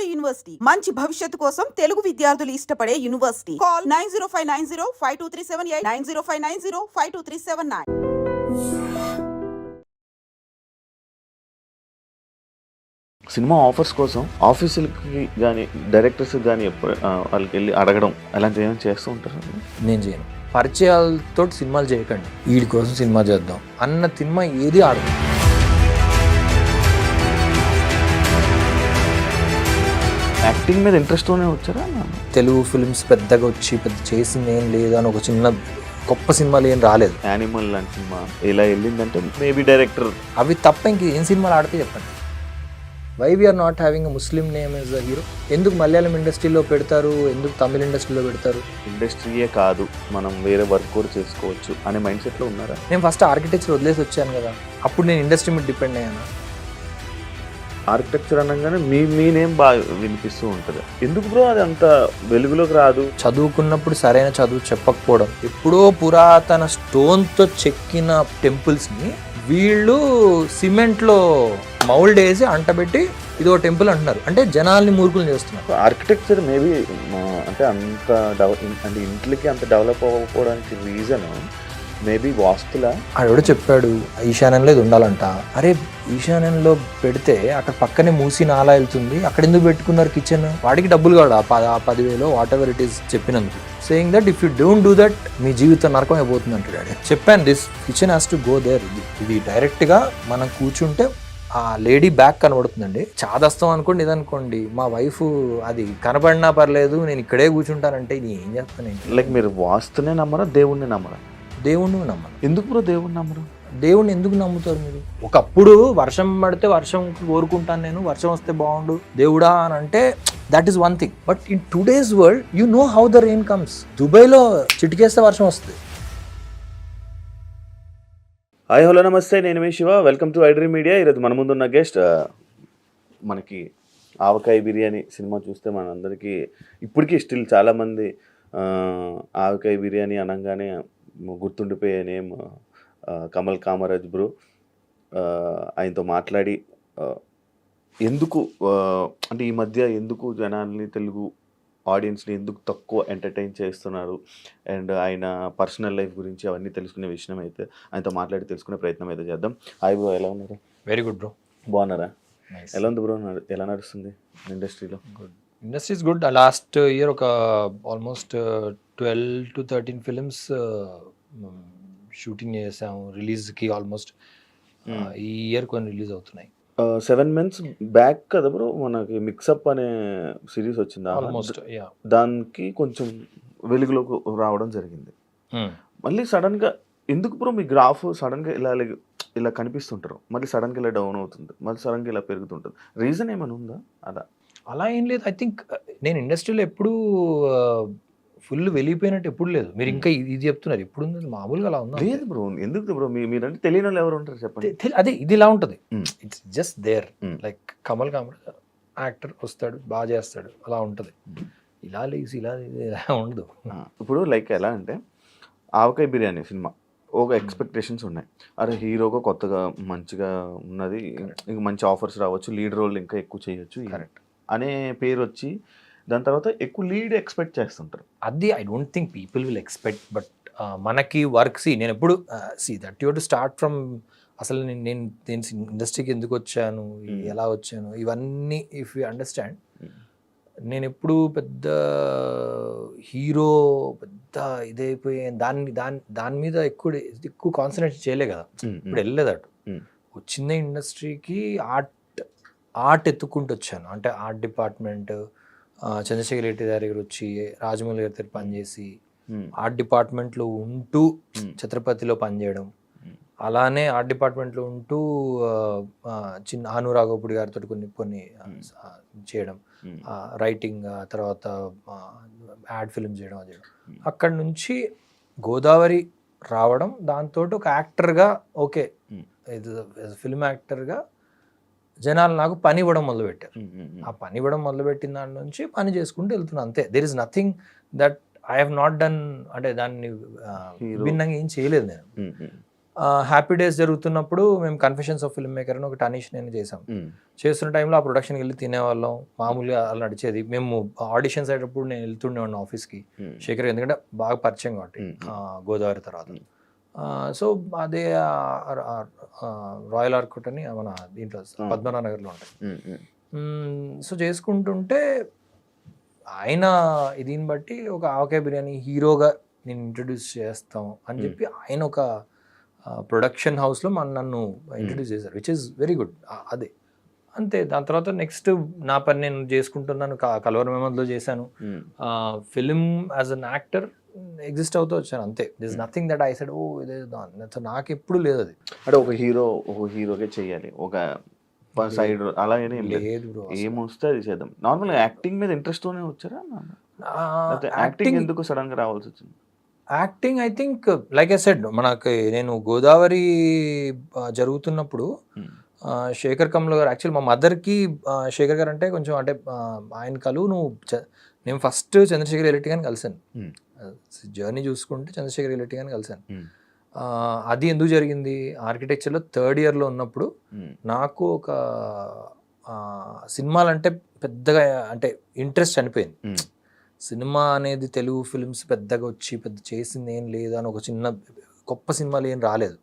నాడు యూనివర్సిటీ మంచి భవిష్యత్తు కోసం తెలుగు విద్యార్థులు ఇష్టపడే యూనివర్సిటీ. కాల్ 9059052378 9059052379. సినిమా ఆఫర్స్ కోసం ఆఫీసులకి కానీ డైరెక్టర్స్ కానీ వాళ్ళకి వెళ్ళి అడగడం అలాంటివి ఏమైనా చేస్తూ ఉంటారు? నేను చేయను. పరిచయాలతో సినిమాలు చేయకండి, వీడి కోసం సినిమా చేద్దాం అన్న సినిమా ఏది ఆడదు. యాక్టింగ్ మీద ఇంట్రెస్ట్తోనే వచ్చారా? తెలుగు ఫిల్మ్స్ పెద్దగా వచ్చి పెద్ద చేసింది ఏం లేదు అని ఒక చిన్న గొప్ప సినిమాలు ఏం రాలేదు. యానిమల్ లాంటి సినిమా ఇలా వెళ్ళిందంటే మేబీ డైరెక్టర్ అవి తప్ప ఇంక ఏం సినిమాలు ఆడితే చెప్పండి. Why we are not having a Muslim name as a hero? ఎందుకు మలయాళం ఇండస్ట్రీలో పెడతారు, ఎందుకు తమిళ ఇండస్ట్రీలో పెడతారు? ఇండస్ట్రీయే కాదు, మనం వేరే వర్క్ కూడా చేసుకోవచ్చు అనే మైండ్ సెట్లో ఉన్నారా? నేను ఫస్ట్ ఆర్కిటెక్చర్ వదిలేసి వచ్చాను కదా, అప్పుడు నేను ఇండస్ట్రీ మీద డిపెండ్ అయ్యాను. ఆర్కిటెక్చర్ అనగానే మీ నేమ్ బాగా వినిపిస్తూ ఉంటుంది. ఎందుకు బ్రో అది అంత వెలుగులోకి రాదు? చదువుకున్నప్పుడు సరైన చదువు చెప్పకపోవడం, ఎప్పుడో పురాతన స్టోన్తో చెక్కిన టెంపుల్స్ని వీళ్ళు సిమెంట్లో మౌల్డ్ వేసి అంటబెట్టి ఇదో టెంపుల్ అంటున్నారు. అంటే జనాల్ని మూర్ఖులు చేస్తున్నారు. ఆర్కిటెక్చర్ మేబీ అంటే అంత అంటే ఇంట్లోకి అంత డెవలప్ అవ్వకపోవడానికి రీజన్ మేబీ వాస్తులా. ఆడెవడో చెప్పాడు ఈశాన్యంలో ఇది ఉండాలంట. అరే ఈశాన్యంలో పెడితే అక్కడ పక్కనే మూసి నాలా వెళ్తుంది, అక్కడ ఎందుకు పెట్టుకున్నారు కిచెన్? వాడికి డబ్బులు కాదు, 10,000 వాట్ ఎవర్ ఇట్ ఈస్ చెప్పినందుకు. Saying that if you don't do that మీ జీవితం నరకం అయిపోతుంది అంటాడు. చెప్పాను this kitchen has to go there. ఇది డైరెక్ట్గా మనం కూర్చుంటే ఆ లేడీ బ్యాక్ కనబడుతుందండి. చాదస్తాం అనుకోండి, ఇదనుకోండి మా వైఫ్ అది కనబడినా పర్లేదు నేను ఇక్కడే కూర్చుంటానంటే ఇది ఏం చేస్తాను? లైక్ మీరు వాస్తునే నమ్మరా, దేవుణ్ణి నమ్మరా? దేవుణ్ణి నమ్మను. ఎందుకు బ్రో దేవుణ్ణి నమ్మరు? దేవుణ్ణి ఎందుకు నమ్ముతారు మీరు? ఒకప్పుడు వర్షం పడితే వర్షం కోరుకుంటాను నేను, వర్షం వస్తే బాగుండు దేవుడా అని అంటే that is one thing. But in today's world you know how the rain comes. దుబాయ్లో చిటికేస్తే వర్షం వస్తుంది. హాయ్ హలో నమస్తే, నేను మీ శివ. Welcome to iDream Media. ఈరోజు మన ముందున్న గెస్ట్ మనకి ఆవకాయ బిర్యానీ సినిమా చూస్తే మనందరికీ ఇప్పటికీ స్టిల్ చాలామంది ఆవకాయ బిర్యానీ అనగానే గుర్తుండిపోయే నేమ్ కమల్ కామరాజ్ బ్రో. ఆయనతో మాట్లాడి ఎందుకు అంటే ఈ మధ్య ఎందుకు జనాల్ని తెలుగు ఆడియన్స్ని ఎందుకు తక్కువ ఎంటర్టైన్ చేస్తున్నారు అండ్ ఆయన పర్సనల్ లైఫ్ గురించి అవన్నీ తెలుసుకునే విషయం అయితే ఆయనతో మాట్లాడి తెలుసుకునే ప్రయత్నం అయితే చేద్దాం. హాయ్ బ్రో, ఎలా ఉన్నారు? Very good bro. బాగున్నారా? ఎలా ఉంది బ్రో, ఎలా నడుస్తుంది ఇండస్ట్రీలో? Good, industry is good. Last year ఒక ఆల్మోస్ట్ 12 to 13 ఫిలిమ్స్ షూటింగ్ చేసాము. రిలీజ్కి ఆల్మోస్ట్ ఈ ఇయర్ కొన్ని రిలీజ్ అవుతున్నాయి. 7 months బ్యాక్ కదా బ్రో మనకి మిక్సప్ అనే సిరీస్ వచ్చింది. ఆల్మోస్ట్ దానికి కొంచెం వెలుగులోకి రావడం జరిగింది. మళ్ళీ సడన్గా ఎందుకు బ్రో మీ గ్రాఫ్ సడన్గా ఇలా కనిపిస్తుంటారు, మళ్ళీ సడన్గా ఇలా డౌన్ అవుతుంది, మళ్ళీ సడన్గా ఇలా పెరుగుతుంటుంది. రీజన్ ఏమైనా ఉందా? అలా ఏం లేదు. ఐ థింక్ నేను ఇండస్ట్రీలో ఎప్పుడూ ఫుల్ వెళ్ళిపోయినట్టు ఎప్పుడు లేదు. మీరు ఇంకా ఇది చెప్తున్నారు, ఎప్పుడు ఉంది మామూలుగా అలా ఉందా? లేదు బ్రో, ఎందుకు బ్రో మీరంటే తెలియని వాళ్ళు ఎవరు ఉంటారు చెప్పండి. అదే ఇది ఇలా ఉంటుంది, it's just there. Like Kamal Kamaraj actor వస్తాడు, బాగా చేస్తాడు, అలా ఉంటుంది. ఇలా లేసి ఇలా ఉండదు. ఇప్పుడు లైక్ ఎలా అంటే ఆవకాయ బిర్యానీ సినిమా ఒక ఎక్స్పెక్టేషన్స్ ఉన్నాయి. అరే హీరోగా కొత్తగా మంచిగా ఉన్నది, ఇంక మంచి ఆఫర్స్ రావచ్చు, లీడ్ రోల్ ఇంకా ఎక్కువ చేయొచ్చు కరెక్ట్ అనే పేరు వచ్చి దాని తర్వాత ఎక్కువ లీడ్ ఎక్స్పెక్ట్ చేస్తుంటారు. అది I don't think people will expect. But మనకి వర్క్ నేను ఎప్పుడు that you to start from అసలు నేను ఇండస్ట్రీకి ఎందుకు వచ్చాను, ఎలా వచ్చాను, ఇవన్నీ ఇఫ్ యూ అండర్స్టాండ్. నేను ఎప్పుడు పెద్ద హీరో పెద్ద ఇదైపోయే దాని మీద ఎక్కువ కాన్సన్ట్రేట్ చేయలే కదా. ఇప్పుడు వెళ్ళలేదు వచ్చిందే ఇండస్ట్రీకి ఆర్ట్ ఎత్తుకుంటూ వచ్చాను. అంటే ఆర్ట్ డిపార్ట్మెంట్ చంద్రశేఖర్ రెడ్డి గారి దగ్గర వచ్చి రాజమౌళి గారి దగ్గర పనిచేసి ఆర్ట్ డిపార్ట్మెంట్లో ఉంటూ ఛత్రపతిలో పనిచేయడం, అలానే ఆర్ట్ డిపార్ట్మెంట్లో ఉంటూ చిన్న ఆనురాఘోపుడి గారితో కొన్ని చేయడం, రైటింగ్, తర్వాత యాడ్ ఫిల్మ్ చేయడం. అక్కడి నుంచి గోదావరి రావడం, దాంతో ఒక యాక్టర్గా ఓకే ఫిల్మ్ యాక్టర్గా జనాలు నాకు పని ఇవ్వడం మొదలుపెట్టారు. ఆ పని ఇవ్వడం మొదలుపెట్టిన దాని నుంచి పని చేసుకుంటూ వెళ్తున్నాను అంతే. There is nothing that I have not done. అంటే దాన్ని భిన్నంగా ఏం చేయలేదు నేను. హ్యాపీ డేస్ జరుగుతున్నప్పుడు మేము కన్ఫెషన్స్ ఆఫ్ ఫిల్మ్ మేకర్ అని ఒక టనీష్ నేను చేసాం. చేస్తున్న టైంలో ఆ ప్రొడక్షన్కి వెళ్ళి తినేవాళ్ళం, మామూలుగా అలా నడిచేది. మేము ఆడిషన్స్ అయ్యేటప్పుడు నేను వెళ్తుండేవాడిని ఆఫీస్కి శేఖర్, ఎందుకంటే బాగా పరిచయం కాబట్టి గోదావరి తర్వాత. సో అదే రాయల్ ఆర్కుట్ అని మన దీంట్లో పద్మనాభనగర్లో ఉంటుంది. సో చేసుకుంటుంటే ఆయన దీన్ని బట్టి ఒక ఆవకాయ బిర్యానీ హీరోగా నేను ఇంట్రడ్యూస్ చేస్తాం అని చెప్పి ఆయన ఒక ప్రొడక్షన్ హౌస్లో నన్ను ఇంట్రడ్యూస్ చేశారు, విచ్ ఇస్ వెరీ గుడ్. అదే అంతే. దాని తర్వాత నెక్స్ట్ నా పని నేను చేసుకుంటున్నాను. కలవరం మహమ్మద్లో చేశాను. Film as an actor exist అవుతూ వచ్చాను అంతే. This nothing that I said ఓ ఇదే నాకు ఎప్పుడు లేదు అది. అంటే ఒక హీరోకే చెయ్యాలి, ఒక సైడ్ అలా లేదు బ్రో. ఏమొస్తే అది చేద్దాం. నార్మల్గా యాక్టింగ్ మీద ఇంట్రెస్ట్ తోనే వచ్చారా? యాక్టింగ్ ఎందుకు సడన్ గా రావాల్సి వచ్చింది? Acting I think like I said, నేను గోదావరి జరుగుతున్నప్పుడు శేఖర్ కమ్ల గారు, యాక్చువల్లీ మా మదర్కి శేఖర్ గారు అంటే కొంచెం అంటే ఆయన నేను ఫస్ట్ చంద్రశేఖర్ ఎలిటి గారిని కలిసాను. జర్నీ చూసుకుంటే చంద్రశేఖర్ ఎలిటి గారిని కలిసాను. అది ఎందుకు జరిగింది, ఆర్కిటెక్చర్లో థర్డ్ ఇయర్లో ఉన్నప్పుడు నాకు ఒక సినిమాలంటే పెద్దగా అంటే ఇంట్రెస్ట్ చనిపోయింది. సినిమా అనేది తెలుగు ఫిల్మ్స్ పెద్దగా వచ్చి పెద్ద చేసింది ఏం లేదు అని ఒక చిన్న గొప్ప సినిమాలు ఏం రాలేదు.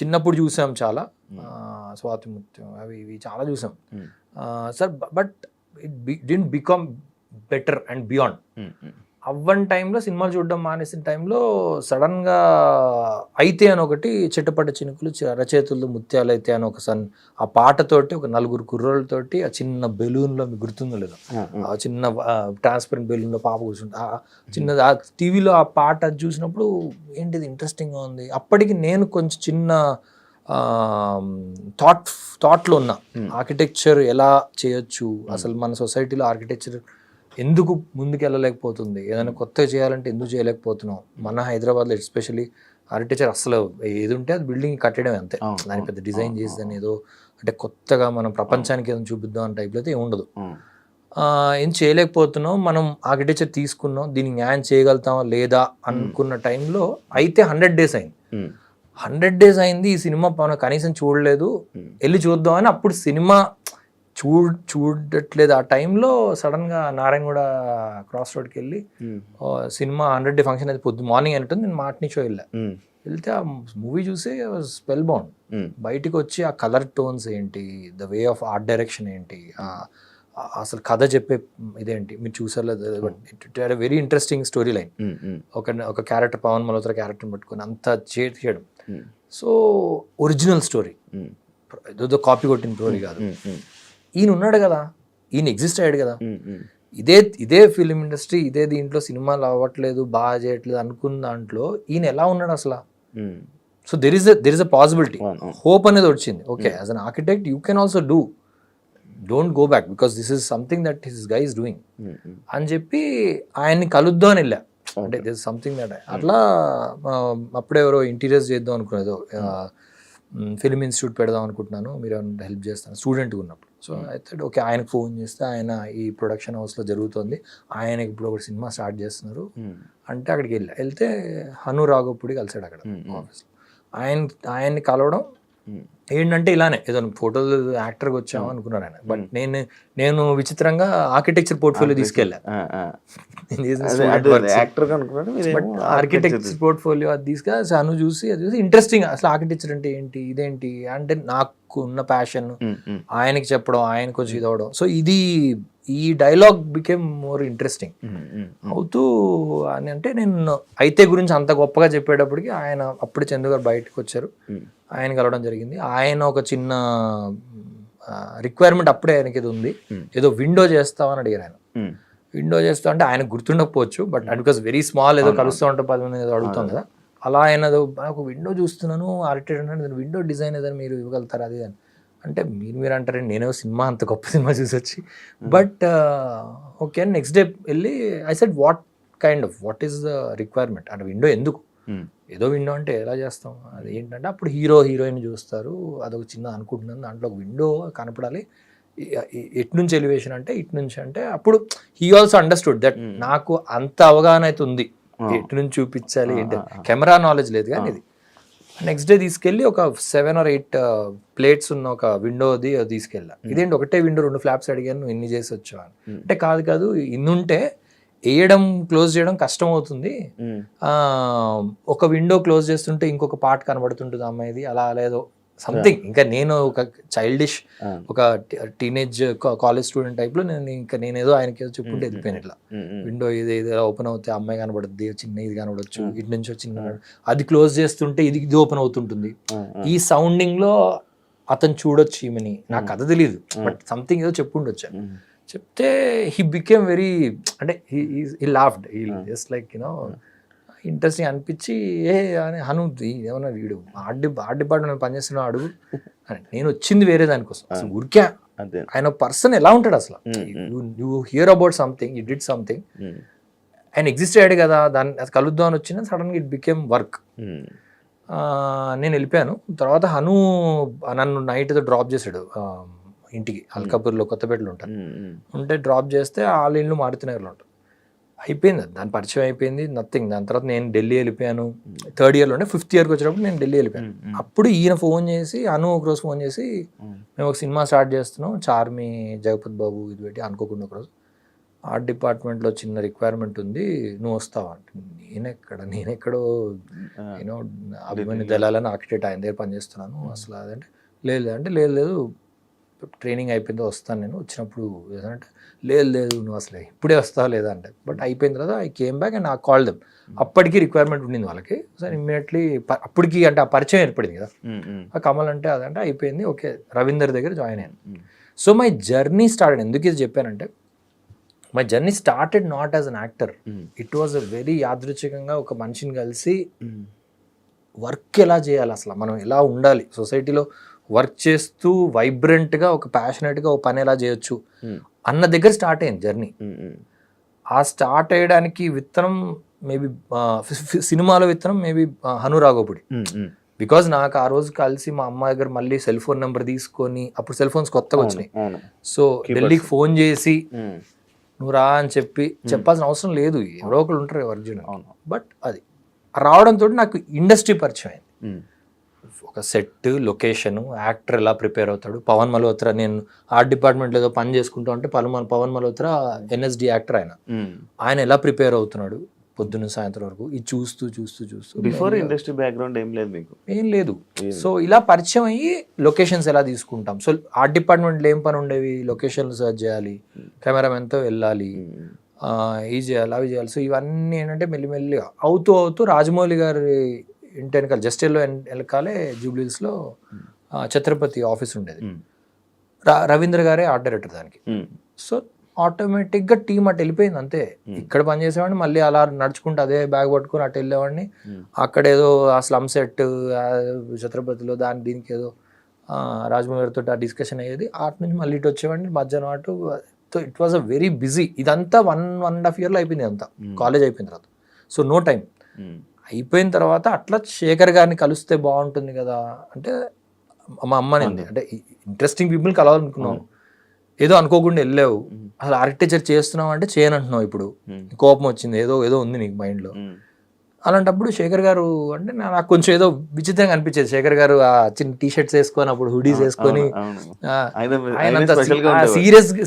చిన్నప్పుడు చూసాం చాలా, స్వాతి ముత్యం అవి ఇవి చాలా చూసాం sir. But it didn't become better and beyond. అవ్వని టైంలో సినిమాలు చూడడం మానేసిన టైంలో సడన్గా అయితే అని ఒకటి, చెట్టుపడ్డ చినుకులు అరచేతుల్లో ముత్యాలు అయితే అని ఒక ఆ పాటతోటి ఒక 4 కుర్రోళ్ళతోటి ఆ చిన్న బెలూన్లో మీకు గుర్తుందో లేదో, ఆ చిన్న ట్రాన్స్పరెంట్ బెలూన్లో పాప కూర్చుంటే ఆ చిన్న టీవీలో ఆ పాట చూసినప్పుడు ఏంటిది ఇంట్రెస్టింగ్గా ఉంది. అప్పటికి నేను కొంచెం చిన్న థాట్లో ఉన్నా, ఆర్కిటెక్చర్ ఎలా చేయొచ్చు, అసలు మన సొసైటీలో ఆర్కిటెక్చర్ ఎందుకు ముందుకు వెళ్ళలేకపోతుంది, ఏదైనా కొత్తగా చేయాలంటే ఎందుకు చేయలేకపోతున్నాం. మన హైదరాబాద్లో ఎస్పెషల్లీ ఆర్కిటెక్చర్ అసలు ఏది ఉంటే అది బిల్డింగ్ కట్టడం అంతే, దాని పెద్ద డిజైన్ చేసేదని ఏదో అంటే కొత్తగా మనం ప్రపంచానికి ఏదైనా చూపిద్దాం అనే టైప్లో అయితే ఏమి ఉండదు. ఏం చేయలేకపోతున్నాం, మనం ఆర్కిటెక్చర్ తీసుకున్నాం, దీనికి న్యాయం చేయగలుగుతామా లేదా అనుకున్న టైంలో అయితే 100 days అయింది. 100 days అయింది, ఈ సినిమా మనం కనీసం చూడలేదు, వెళ్ళి చూద్దామని. అప్పుడు సినిమా చూడట్లేదు ఆ టైంలో సడన్గా నారాయణగూడ క్రాస్ రోడ్కి వెళ్ళి సినిమా 100 day ఫంక్షన్ అయితే మార్నింగ్ అయినట్టుంది, నేను మాట్నీ షో వెళ్తే ఆ మూవీ చూసి స్పెల్ బౌండ్. బయటికి వచ్చి ఆ కలర్ టోన్స్ ఏంటి, the way of art direction ఏంటి, అసలు కథ చెప్పే ఇదేంటి, మీరు చూసారు వెరీ ఇంట్రెస్టింగ్ స్టోరీ లైన్. ఒక క్యారెక్టర్ పవన్ మల్హోత్రా క్యారెక్టర్ పట్టుకొని అంత చేయడం. సో ఒరిజినల్ స్టోరీ, ఏదో కాపీ కొట్టిన స్టోరీ కాదు. ఈయన ఉన్నాడు కదా, ఈయన ఎగ్జిస్ట్ అయ్యాడు కదా, ఇదే ఫిలిం ఇండస్ట్రీ, ఇదే దీంట్లో సినిమాలు అవ్వట్లేదు, బాగా చేయట్లేదు అనుకున్న దాంట్లో ఈయన ఎలా ఉన్నాడు అసలు. So there is a possibility, hope అనేది వచ్చింది. Okay, as an architect you can also do, don't go back because this is something that his guy is doing అని చెప్పి ఆయన్ని కలుద్దాం అని వెళ్ళా. అంటే దిస్ సంథింగ్ దట్ అట్లా అప్పుడే ఎవరో ఇంటీరియర్స్ చేద్దాం అనుకునేదో ఫిలిం ఇన్స్టిట్యూట్ పెడదాం అనుకుంటున్నాను, మీరు ఏమైనా హెల్ప్ చేస్తాను స్టూడెంట్గా ఉన్నప్పుడు. సో అయితే ఓకే, ఆయనకు ఫోన్ చేస్తే ఆయన ఈ ప్రొడక్షన్ హౌస్లో జరుగుతుంది, ఆయన ఇప్పుడు ఒక సినిమా స్టార్ట్ చేస్తున్నారు అంటే అక్కడికి వెళ్తే హను రాఘవపూడి కలిసాడు అక్కడ ఆఫీస్లో. ఆయన్ని కలవడం ఏంటంటే ఇలానే ఏదో ఫోటోలు యాక్టర్గా వచ్చాము అనుకున్నాను ఆయన. బట్ నేను విచిత్రంగా ఆర్కిటెక్చర్ పోర్ట్ఫోలియో తీసుకెళ్ళా. బట్ ఆర్కిటెక్చర్ పోర్ట్ఫోలియో అది తీసుకెళ్ళి అను చూసి ఇంట్రెస్టింగ్, అసలు ఆర్కిటెక్చర్ అంటే ఏంటి, ఇదేంటి అంటే నాకు ఉన్న ప్యాషన్ ఆయనకి చెప్పడం, ఆయన కొంచెం ఇది అవడం. సో ఈ డైలాగ్ బికేమ్ మోర్ ఇంట్రెస్టింగ్ అవుతూ అని. అంటే నేను అయితే గురించి అంత గొప్పగా చెప్పేటప్పటికి ఆయన అప్పుడు చందు గారు బయటకు వచ్చారు, ఆయన కలవడం జరిగింది. ఆయన ఒక చిన్న రిక్వైర్మెంట్ అప్పుడే ఆయనకి ఇది ఉంది, ఏదో విండో చేస్తామని అడిగారు ఆయన. విండో చేస్తా అంటే ఆయన గుర్తుండకపోవచ్చు, బట్ బికాస్ వెరీ స్మాల్, ఏదో కలుస్తూ ఉంటాం 10 మంది ఏదో అడుగుతాం కదా, అలా ఆయన ఒక విండో చూస్తున్నాను ఆర్కిటెక్ట్, విండో డిజైన్ ఏదైనా మీరు ఇవ్వగలుగుతారు అది అని అంటే మీరు అంటారండి, నేనే సినిమా అంత గొప్ప సినిమా చూసి వచ్చి. బట్ ఓకే, నెక్స్ట్ డే వెళ్ళి I said what is the requirement అంటే విండో ఎందుకు, ఏదో విండో అంటే ఎలా చేస్తాం, అది ఏంటంటే అప్పుడు హీరోయిన్ చూస్తారు, అదొక చిన్న అనుకుంటున్నాను, దాంట్లో ఒక విండో కనపడాలి, ఎటు నుంచి ఎలివేషన్ అంటే ఇటు నుంచి అంటే అప్పుడు హీ ఆల్సో అండర్స్టూడ్ దట్ నాకు అంత అవగాహన అయితే ఉంది, ఎటు నుంచి చూపించాలి ఏంటి, కెమెరా నాలెడ్జ్ లేదు కానీ ఇది నెక్స్ట్ డే తీసుకెళ్ళి ఒక 7 or 8 ప్లేట్స్ ఉన్న ఒక విండోది తీసుకెళ్ళా. ఇదేంటి ఒకటే విండో 2 ఫ్లాప్స్ అడిగాను, నువ్వు ఇన్ని చేసి వచ్చావా అంటే కాదు ఇన్ని ఉంటే వేయడం క్లోజ్ చేయడం కష్టం అవుతుంది, ఒక విండో క్లోజ్ చేస్తుంటే ఇంకొక పార్ట్ కనబడుతుంటుంది అమ్మాయిది, అలా లేదో సంథింగ్. ఇంకా నేను ఒక చైల్డిష్ ఒక టీనేజ్ కాలేజ్ స్టూడెంట్ టైప్లో నేను ఏదో ఆయనకి ఏదో చెప్పుకుంటే వెళ్ళిపోయాను. ఇట్లా విండో ఇది ఓపెన్ అవుతే అమ్మాయి కనబడుద్ది, చిన్న ఇది కనబడచ్చు, ఇటు నుంచి చిన్న అది క్లోజ్ చేస్తుంటే ఇది ఓపెన్ అవుతుంటుంది. ఈ సౌండింగ్ లో అతను చూడొచ్చు ఈమెని, నాకు కథ తెలియదు బట్ సంథింగ్ ఏదో చెప్పుండొచ్చు. చెప్తే హీ బికేమ్ వెరీ, అంటే he laughed, he just like you know interesting అనిపించి అని హను ఏమన్నా వీడు ఆర్ట్ డిపార్ట్మెంట్ పనిచేస్తున్నా అడుగు అని. నేను వచ్చింది వేరే దానికోసం, అసలు ఊరికే ఆయన పర్సన్ ఎలా ఉంటాడు అసలు, you hear about something, you did something, ఆయన ఎగ్జిస్ట్ అయ్యాడు కదా, దాన్ని అది కలుద్దాం అని వచ్చిన సడన్గా ఇట్ బికేమ్ వర్క్. నేను వెళ్ళిపోయాను. తర్వాత హను నన్ను నైట్ డ్రాప్ చేశాడు ఇంటికి, అల్కాపూర్లో కొత్తపేటలో ఉంటాను. ఉంటే డ్రాప్ చేస్తే వాళ్ళ ఇల్లు మారుతినగర్లో ఉంటారు. అయిపోయింది, దాని పరిచయం అయిపోయింది, నథింగ్. దాని తర్వాత నేను ఢిల్లీ వెళ్ళిపోయాను. 3rd yearలోనే 5th yearకి వచ్చినప్పుడు నేను ఢిల్లీ వెళ్ళిపోయాను. అప్పుడు ఈయన ఫోన్ చేసి, అను ఒకరోజు ఫోన్ చేసి, మేము ఒక సినిమా స్టార్ట్ చేస్తున్నాం, చార్మి జగపతి బాబు ఇది పెట్టి, అనుకోకుండా ఒకరోజు ఆర్ట్ డిపార్ట్మెంట్లో చిన్న రిక్వైర్మెంట్ ఉంది, నువ్వు వస్తావా అంటే, నేనెక్కడో యూనో అభిమన్యు దళాలని ఆర్కిటెక్ట్ ఆయన దగ్గర పనిచేస్తున్నాను అసలు. అదంటే లేదు ట్రైనింగ్ అయిపోయిందో వస్తాను నేను, వచ్చినప్పుడు ఏదంటే లేదు నువ్వు అసలు ఇప్పుడే వస్తావు లేదా అంటే. బట్ అయిపోయిన తర్వాత ఐ కేమ్ బ్యాక్ అండ్ నాకు కాల్ దెమ్. అప్పటికి రిక్వైర్మెంట్ ఉండింది వాళ్ళకి. సో ఇమ్మీడియట్లీ అప్పటికి అంటే ఆ పరిచయం ఏర్పడింది కదా, ఆ కమల్ అంటే అదంటే అయిపోయింది, ఓకే రవీందర్ దగ్గర జాయిన్ అయ్యాను. So my journey started. ఎందుకు ఇది చెప్పానంటే, my journey started not as an actor, it was a very యాదృచ్ఛికంగా ఒక మనిషిని కలిసి వర్క్ ఎలా చేయాలి, అసలు మనం ఎలా ఉండాలి సొసైటీలో, వర్క్ చేస్తూ వైబ్రెంట్గా ఒక ప్యాషనెట్గా ఒక పని ఎలా చేయొచ్చు అన్న దగ్గర స్టార్ట్ అయింది జర్నీ. ఆ స్టార్ట్ అయ్యడానికి విత్తనం మేబీ సినిమాలో విత్తనం మేబీ హను రాఘోపుడి. బికాజ్ నాకు ఆ రోజు కలిసి మా అమ్మ దగ్గర మళ్ళీ సెల్ ఫోన్ నెంబర్ తీసుకొని, అప్పుడు సెల్ ఫోన్స్ కొత్తగా వచ్చినాయి. సో ఢిల్లీకి ఫోన్ చేసి నువ్వు రా అని చెప్పాల్సిన అవసరం లేదు, ఎవరో ఒకరు ఉంటారు వర్క్ చేయడం. బట్ అది రావడంతో నాకు ఇండస్ట్రీ పరిచయం అయింది. ఒక సెట్, లొకేషన్, యాక్టర్ ఎలా ప్రిపేర్ అవుతాడు. పవన్ మల్హోత్రా, నేను ఆర్ట్ డిపార్ట్మెంట్లో ఏదో పని చేసుకుంటా ఉంటే పవన్ మల్హోత్రా NSD యాక్టర్, ఆయన ఎలా ప్రిపేర్ అవుతున్నాడు పొద్దున్న సాయంత్రం వరకు, ఇది చూస్తూ బిఫోర్ ఇండస్ట్రీ బ్యాక్గ్రౌండ్ ఏం లేదు. సో ఇలా పరిచయం అయ్యి లొకేషన్స్ ఎలా తీసుకుంటాం. సో ఆర్ట్ డిపార్ట్మెంట్లో ఏం పని ఉండేవి, లొకేషన్లు సర్చ్ చేయాలి, కెమెరామెన్తో వెళ్ళాలి, ఇది చేయాలి అవి చేయాలి. సో ఇవన్నీ ఏంటంటే మెల్లిమెల్లిగా అవుతూ రాజమౌళి గారి ఇంటి వెనకాల జస్టిల్లో వెనకాలే జూబ్లీహిల్స్లో ఛత్రపతి ఆఫీస్ ఉండేది. రవీంద్ర గారే ఆర్ట్ డైరెక్టర్ దానికి. సో ఆటోమేటిక్గా టీం అటు వెళ్ళిపోయింది అంతే. ఇక్కడ పనిచేసేవాడిని మళ్ళీ అలా నడుచుకుంటూ అదే బ్యాగ్ పట్టుకుని అటు వెళ్ళేవాడిని. అక్కడేదో ఆ స్లమ్ సెట్ ఛత్రపతిలో దీనికి ఏదో రాజమౌళి గారితో ఆ డిస్కషన్ అయ్యేది. అటు నుంచి మళ్ళీ ఇటు వచ్చేవాడిని మధ్యాహ్నం అటు. So it was a very busy. ఇదంతా 1.5 yearలో అయిపోయింది అంతా, కాలేజ్ అయిపోయిన తర్వాత. So no time. అయిపోయిన తర్వాత అట్లా శేఖర్ గారిని కలిస్తే బాగుంటుంది కదా అంటే మా అమ్మని, అంటే ఇంట్రెస్టింగ్ పీపుల్ని కలవాలనుకున్నావు, ఏదో అనుకోకుండా వెళ్ళావు, అసలు ఆర్కిటెక్చర్ చేస్తున్నావు అంటే చేయనంటున్నావు, ఇప్పుడు కోపం వచ్చింది, ఏదో ఉంది నీకు మైండ్లో. అలాంటప్పుడు శేఖర్ గారు అంటే నాకు కొంచెం ఏదో విచిత్రంగా అనిపించేది. శేఖర్ గారు ఆ చిన్న టీషర్ట్స్ వేసుకొని, అప్పుడు హుడీస్ వేసుకొని,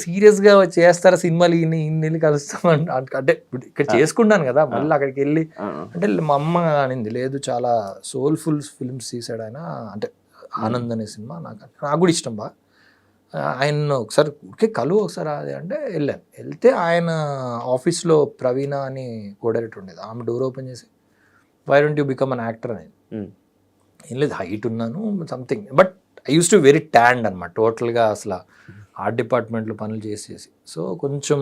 సీరియస్గా చేస్తారా సినిమాలు, ఇన్ని కలుస్తాం అంటే ఇక్కడ చేసుకుంటాను కదా, మళ్ళీ అక్కడికి వెళ్ళి అంటే మా అమ్మ అనింది, లేదు చాలా సోల్ఫుల్ ఫిల్మ్స్ తీసాడు ఆయన, అంటే ఆనంద్ అనే సినిమా నాకు కూడా ఇష్టం బా, ఆయన ఒకసారి ఒకసారి అది అంటే వెళ్ళాను. వెళ్తే ఆయన ఆఫీస్లో ప్రవీణ అని కో డైరెక్టర్ ఉండేది, ఆమె డోర్ ఓపెన్ చేసి why don't you become an actor అనేది. ఏం లేదు, హైట్ ఉన్నాను something, but I used to very tanned అనమాట టోటల్గా, అసలు ఆర్ట్ డిపార్ట్మెంట్లో పనులు చేసేసి. సో కొంచెం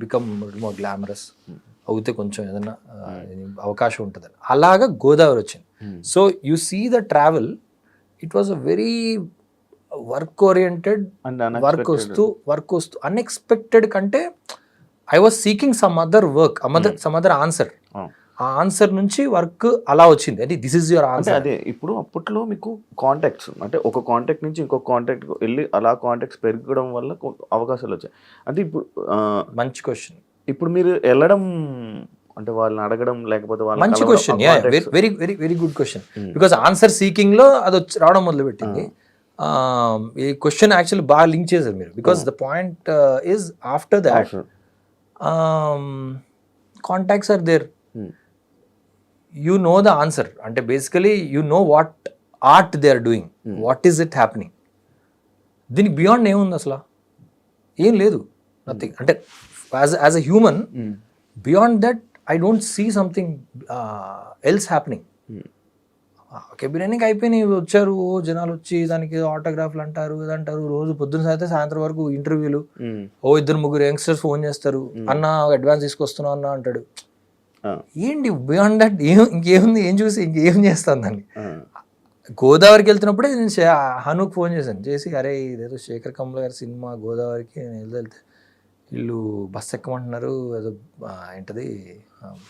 బికమ్ మోర్ గ్లామరస్ అవుతే కొంచెం ఏదైనా అవకాశం ఉంటుందని అలాగా గోదావరి వచ్చింది. So you see the travel, it was a very work oriented, work వస్తూ అన్ఎక్స్పెక్టెడ్ కంటే I was seeking some other work, some other answer. ఆ ఆన్సర్ నుంచి వర్క్ అలా వచ్చింది, అంటే దిస్ ఇస్ యువర్ ఆన్సర్. అదే ఇప్పుడు అప్పట్లో మీకు కాంటాక్ట్స్, అంటే ఒక కాంటాక్ట్ నుంచి ఇంకొక కాంటాక్ట్ వెళ్ళి అలా కాంటాక్ట్స్ పెరగడం వల్ల అవకాశాలు వచ్చాయి. అంటే ఇప్పుడు మంచి క్వశ్చన్. ఇప్పుడు మీరు వెళ్ళడం అంటే వాళ్ళని అడగడం లేకపోతే మంచి question, very very very good question. Because answer seeking లో అది వచ్చి రావడం మొదలు పెట్టింది. ఈ క్వశ్చన్ యాక్చువల్లీ బాగా లింక్ చేశారు మీరు. Because the point is after that contacts are there, you know the answer. అంటే basically you know what art they are doing, what is it happening. దీనికి బియాండ్ ఏముంది అసలు? ఏం లేదు, నథింగ్. అంటే as a human beyond that I don't see something else happening. Okay, బిర్యానీకి అయిపోయినాయి, వచ్చారు జనాలు, వచ్చి దానికి ఆటోగ్రాఫ్లు అంటారు, ఇదంటారు, రోజు పొద్దున్న అయితే సాయంత్రం వరకు ఇంటర్వ్యూలు. ఇద్దరు ముగ్గురు యంగ్స్టర్స్ ఫోన్ చేస్తారు, అన్న అడ్వాన్స్ తీసుకొస్తున్నావు అన్న అంటాడు. ఏంటి బియాండ్ దట్? ఇంకేముంది? ఏం చూసి ఇంకేం చేస్తాను దాన్ని? గోదావరికి వెళ్తున్నప్పుడే నేను హనుకు ఫోన్ చేసి, అరే ఇదేదో శేఖర్ కమల గారి సినిమా గోదావరికి నేను వెళ్తే వీళ్ళు బస్ ఎక్కమంటున్నారు, ఏదో ఏంటది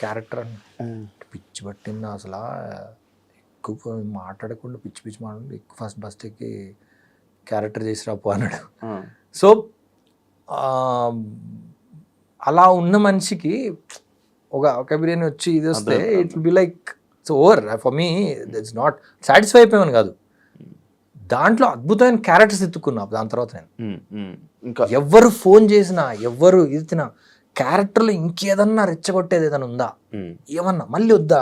క్యారెక్టర్ అని. పిచ్చి పట్టింది అసలు, ఎక్కువ మాట్లాడకుండా పిచ్చి మాట్లాడి ఎక్కువ ఫస్ట్ బస్ ఎక్కి క్యారెక్టర్ చేసి రాపో అన్నాడు. సో అలా ఉన్న మనిషికి ఒక బిర్యానీ వచ్చి ఇది వస్తే it will be like it's over for me. It's not satisfy అయిపోయాను కాదు, దాంట్లో అద్భుతమైన క్యారెక్టర్స్ ఎత్తుకున్నా. దాని తర్వాత నేను ఎవరు ఫోన్ చేసినా, ఎవరు ఇచ్చినా క్యారెక్టర్లో ఇంకేదన్నా రెచ్చగొట్టేది ఏదైనా ఉందా, ఏమన్నా మళ్ళీ వద్దా,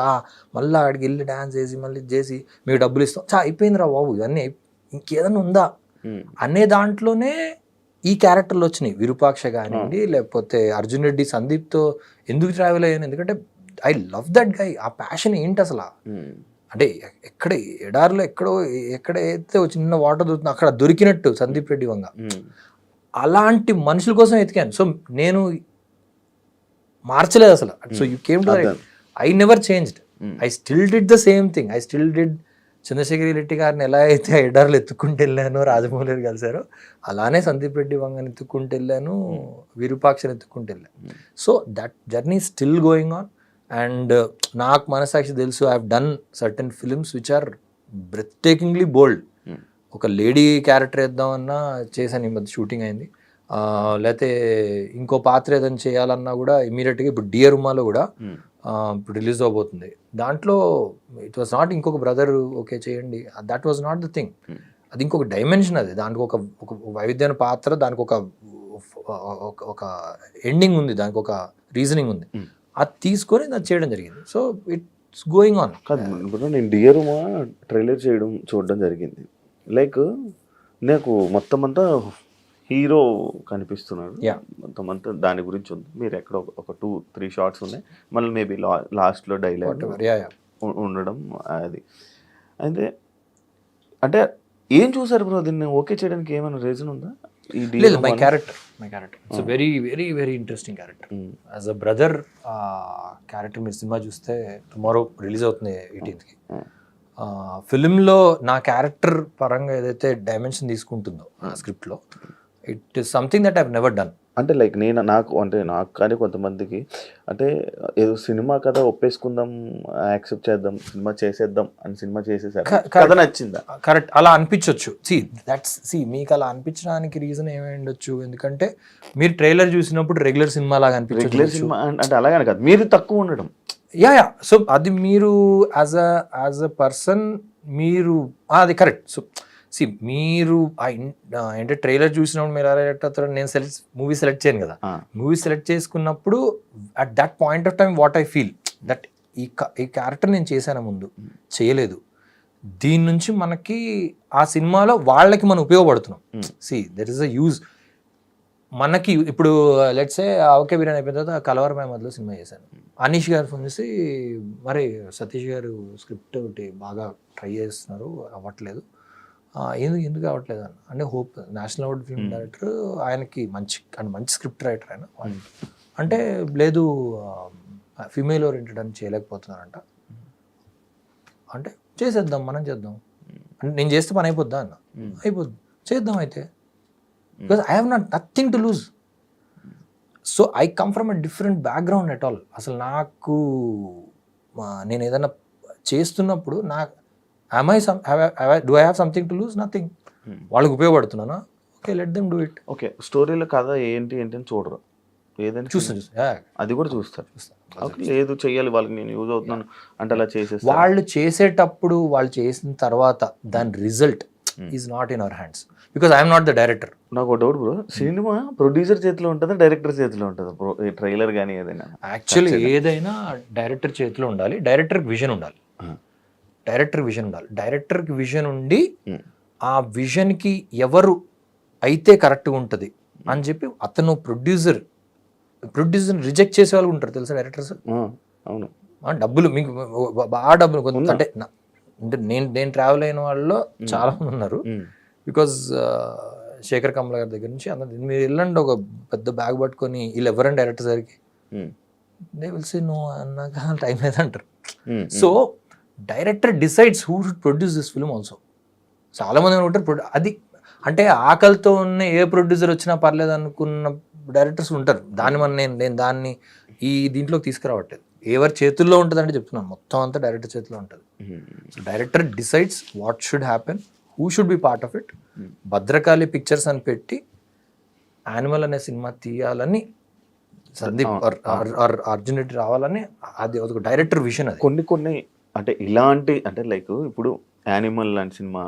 మళ్ళీ అక్కడికి వెళ్ళి డాన్స్ చేసి మళ్ళీ చేసి మీకు డబ్బులు ఇస్తాం, అయిపోయిందిరా బాబు ఇవన్నీ, ఇంకేదన్నా ఉందా అనే దాంట్లోనే ఈ క్యారెక్టర్లు వచ్చినాయి. విరూపాక్ష కానివ్వండి, లేకపోతే అర్జున్ రెడ్డి సందీప్తో ఎందుకు ట్రావెల్ అయ్యాను, ఎందుకంటే ఐ లవ్ దట్ గై. ఆ ప్యాషన్ ఏంటి అసలు? అంటే ఎక్కడ ఎడారిలో ఎక్కడైతే చిన్న వాటర్ దొరుకుతుందో అక్కడ దొరికినట్టు సందీప్ రెడ్డి వంగ, అలాంటి మనుషుల కోసం ఎతికాను. సో నేను మార్చలేదు అసలు. So you came to I never changed, I still did the same thing. I still did Chandrashekar Reddy గారిని ఎలా అయితే ఎడార్లు ఎత్తుకుంటూ వెళ్ళాను, రాజమౌళి గారు కలిశారో అలానే సందీప్ రెడ్డి వంగని ఎత్తుకుంటూ వెళ్ళాను, విరూపాక్షని ఎత్తుకుంటూ వెళ్ళాను. So that journey still going on. And నాకు మనసాక్షి తెలుసు, I have done certain films which are breathtakingly bold. ఒక లేడీ క్యారెక్టర్ వేద్దామన్నా చేశాను, ఈ మధ్య షూటింగ్ అయింది. లేకపోతే ఇంకో పాత్ర ఏదైనా చేయాలన్నా కూడా ఇమీడియట్గా ఇప్పుడు డియర్ ఉమాలో కూడా ఇప్పుడు రిలీజ్ అవబోతుంది. దాంట్లో ఇట్ వాజ్ నాట్ ఇంకొక బ్రదర్ ఓకే చేయండి, that was not the thing. అది ఇంకొక డైమెన్షన్, అది దానికి ఒక వైవిధ్యమైన పాత్ర, దానికి ఒక ఎండింగ్ ఉంది, దానికి ఒక రీజనింగ్ ఉంది. అది తీసుకొని అది చేయడం జరిగింది. So it's going on. ఇప్పుడు నేను డియర్ ఉమా ట్రైలర్ చూడడం జరిగింది. లైక్ నాకు మొత్తం అంతా హీరో కనిపిస్తున్నాడు, మొత్తం అంతా దాని గురించి ఉంది. మీరు ఎక్కడ ఒక 2-3 షార్ట్స్ ఉన్నాయి, మళ్ళీ మేబీ లాస్ట్లో డైలాగ్ ఉండడం. అది అయితే అంటే ఏం చూసారు బ్రో దీన్ని ఓకే చేయడానికి? ఏమైనా రీజన్ ఉందా? My character it's very very very interesting character. As a brother character మీరు సినిమా చూస్తే టుమారో రిలీజ్ అవుతుంది 18th. ఫిలింలో నా క్యారెక్టర్ పరంగా ఏదైతే డైమెన్షన్ తీసుకుంటుందో స్క్రిప్ట్లో, it is something that I have never done. అంటే లైక్ నాకు కానీ కొంతమందికి అంటే ఏదో సినిమా కదా ఒప్పేసుకుందాం, యాక్సెప్ట్ చేద్దాం, సినిమా చేసేద్దాం అని సినిమా చేసేసారు, కథ నచ్చిందా? కరెక్ట్, అలా అనిపించవచ్చు. మీకు అలా అనిపించడానికి రీజన్ ఏమై ఉండొచ్చు, ఎందుకంటే మీరు ట్రైలర్ చూసినప్పుడు రెగ్యులర్ సినిమా లాగా అనిపించచ్చు. రెగ్యులర్ సినిమా అంటే అలాగని కాదు, మీరు తక్కువ ఉండడం. యా సో అది మీరు యాజ్ అ పర్సన్ మీరు అది కరెక్ట్. సో మీరు అంటే ట్రైలర్ చూసినప్పుడు మీరు ఎలా సెలెక్ట్ అవుతారు, నేను మూవీ సెలెక్ట్ చేయను కదా. మూవీ సెలెక్ట్ చేసుకున్నప్పుడు at that point of time what I feel that ఈ క్యారెక్టర్ నేను చేశాను, ముందు చేయలేదు, దీని నుంచి మనకి ఆ సినిమాలో వాళ్ళకి మనం ఉపయోగపడుతున్నాం. దెర్ ఇస్ అ యూజ్ మనకి. ఇప్పుడు లెట్స్ సే ఓకే బిర్యానీ అయిపోయిన తర్వాత కలవరమై మొదలు సినిమా చేశాను. అనీష్ గారు ఫోన్ చేసి, మరి సతీష్ గారు స్క్రిప్ట్ ఒకటి బాగా ట్రై చేస్తున్నారు, అవ్వట్లేదు, ఎందుకు అవ్వట్లేదు అన్న. అంటే hope national award film director, ఆయనకి మంచి స్క్రిప్ట్ రైటర్ ఆయన. అంటే లేదు ఫీమేల్ ఓరియంటెడ్ అని చేయలేకపోతున్నారంట. అంటే చేసేద్దాం, మనం చేద్దాం అంటే నేను చేస్తే పని అయిపోద్దా అన్న. అయిపోద్ది, చేద్దాం అయితే, because I have nothing to lose. So I come from a different background at all. అసలు నాకు నేను ఏదైనా చేస్తున్నప్పుడు do I have something to lose? Nothing. వాళ్ళకి ఉపయోగపడుతున్నానా? Okay, let them do it. Okay, స్టోరీలో కథ ఏంటి అని చూడరు, ఏదైనా చూస్తాను. అది కూడా చూస్తారు. ఓకే, లేదు చెయ్యాలి వాళ్ళకి, నేను యూజ్ అవుతున్నాను అంటే అలా చేసేస్తారు. వాళ్ళు చేసేటప్పుడు వాళ్ళు చేసిన తర్వాత దాని result is not in our hands because I'm not the director. నాకు డౌట్ బ్రో, సినిమా ప్రొడ్యూసర్ చేతిలో ఉంటుందా డైరెక్టర్ చేతిలో ఉంటుందా? ట్రైలర్ కానీ ఏదైనా యాక్చువల్లీ ఏదైనా డైరెక్టర్ చేతిలో ఉండాలి. డైరెక్టర్కి విజన్ ఉండాలి. డైరెక్టర్కి విజన్ ఉండి ఆ విజన్కి ఎవరు అయితే కరెక్ట్గా ఉంటుంది అని చెప్పి అతను ప్రొడ్యూసర్ రిజెక్ట్ చేసే వాళ్ళు ఉంటారు తెలుసా డైరెక్టర్స్. అవును, డబ్బులు మీకు బాగా డబ్బులు కొంత అంటే నేను ట్రావెల్ అయిన వాళ్ళలో చాలా మంది ఉన్నారు. బికాజ్ శేఖర్ కమల గారి దగ్గర నుంచి అందరు మీరు వెళ్ళండి ఒక పెద్ద బ్యాగ్ పట్టుకొని వీళ్ళు ఎవరైనా డైరెక్టర్ సరికి దే విల్ సే నో అన్నాక టైం లేదంటారు. So director decides who should produce this film also. చాలా మంది అనుకుంటారు అది అంటే ఆకలితో ఉన్న ఏ ప్రొడ్యూసర్ వచ్చినా పర్లేదు అనుకున్న డైరెక్టర్స్ ఉంటారు. దాన్ని నేను దాన్ని ఈ దీంట్లోకి తీసుకురావట్లేదు. ఎవరి చేతుల్లో ఉంటుంది అంటే చెప్తున్నాను, మొత్తం అంతా డైరెక్టర్ చేతిలో ఉంటుంది. So director decides what should happen, who should be part of it. Bhadrakali pictures అని పెట్టి యానిమల్ అనే సినిమా తీయాలని సందీప్ అర్జున్ రెడ్డి రావాలని అది ఒక డైరెక్టర్ విజన్. అది కొన్ని అంటే ఇలాంటి అంటే లైక్ ఇప్పుడు యానిమల్ లాంటి సినిమా